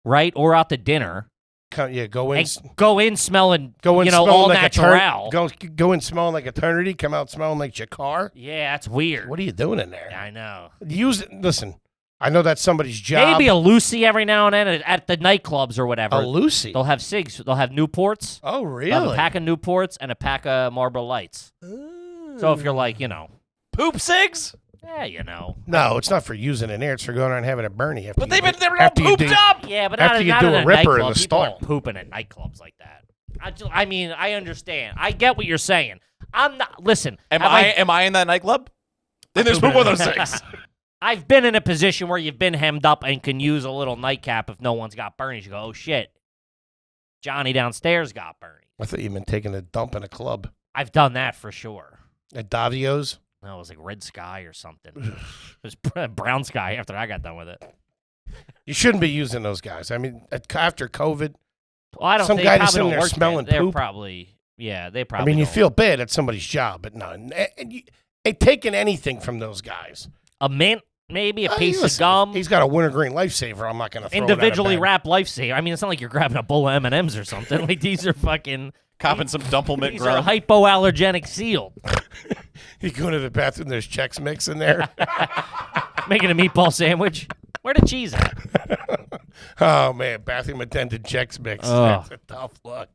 right, or out to dinner. Go in. And go in smelling, Go in all smelling like natural. go in smelling like eternity. Come out smelling like your car. Yeah, that's weird. What are you doing in there? I know. Listen, I know that's somebody's job. Maybe a Lucy every now and then at the nightclubs or whatever. A Lucy. They'll have cigs. They'll have Newports. Oh, They'll have really? a pack of Newports and a pack of Marlboro Lights. So if you're Poop cigs? No, it's not for using in there. It's for going around and having a Bernie. But they're not pooped up. Yeah, but After not, you not do in a a ripper in nightclub. the People store. aren't pooping at nightclubs like that. I understand. I get what you're saying. I'm not. Listen. Am I in that nightclub? Then there's poop on those cigs. I've been in a position where you've been hemmed up and can use a little nightcap if no one's got Bernie's. You go, oh shit, Johnny downstairs got Bernie. I thought you'd been taking a dump in a club. I've done that for sure. At Davio's? No, it was like Red Sky or something. It was Brown Sky after I got done with it. You shouldn't be using those guys. I mean, after COVID, Well, I don't Some think guy probably just sitting don't there work smelling there. They're poop. probably, yeah, they I probably mean, you don't. feel bad at somebody's job, but no. Taking anything from those guys. A mint, maybe a piece Listen, of gum. He's got a wintergreen lifesaver. I'm not going to throw Individually it out of bag. wrapped lifesaver. I mean, it's not like you're grabbing a bowl of M&Ms or something. Like, these are fucking... Copping some Dumplemint These are grub. hypoallergenic sealed. You go to the bathroom, there's Chex Mix in there. Making a meatball sandwich. Where the cheese at? Oh, man, bathroom attendant Chex Mix. Oh. That's a tough look.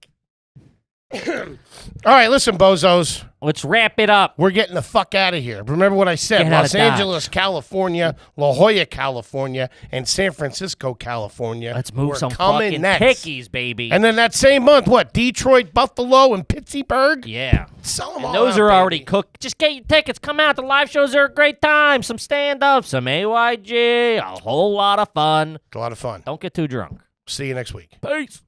All right, listen, bozos. Let's wrap it up. We're getting the fuck out of here. Remember what I said. Get out Los of Dodge. Angeles, California, La Jolla, California, and San Francisco, California. Let's move We're some coming fucking next. pickies, baby. And then that same month, what? Detroit, Buffalo, and Pittsburgh? yeah. Sell them And all those out, are already baby. cooked. Just get your tickets. Come out. The live shows are a great time. Some stand-up, some AYG, a whole lot of fun. A lot of fun. Don't get too drunk. See you next week. Peace.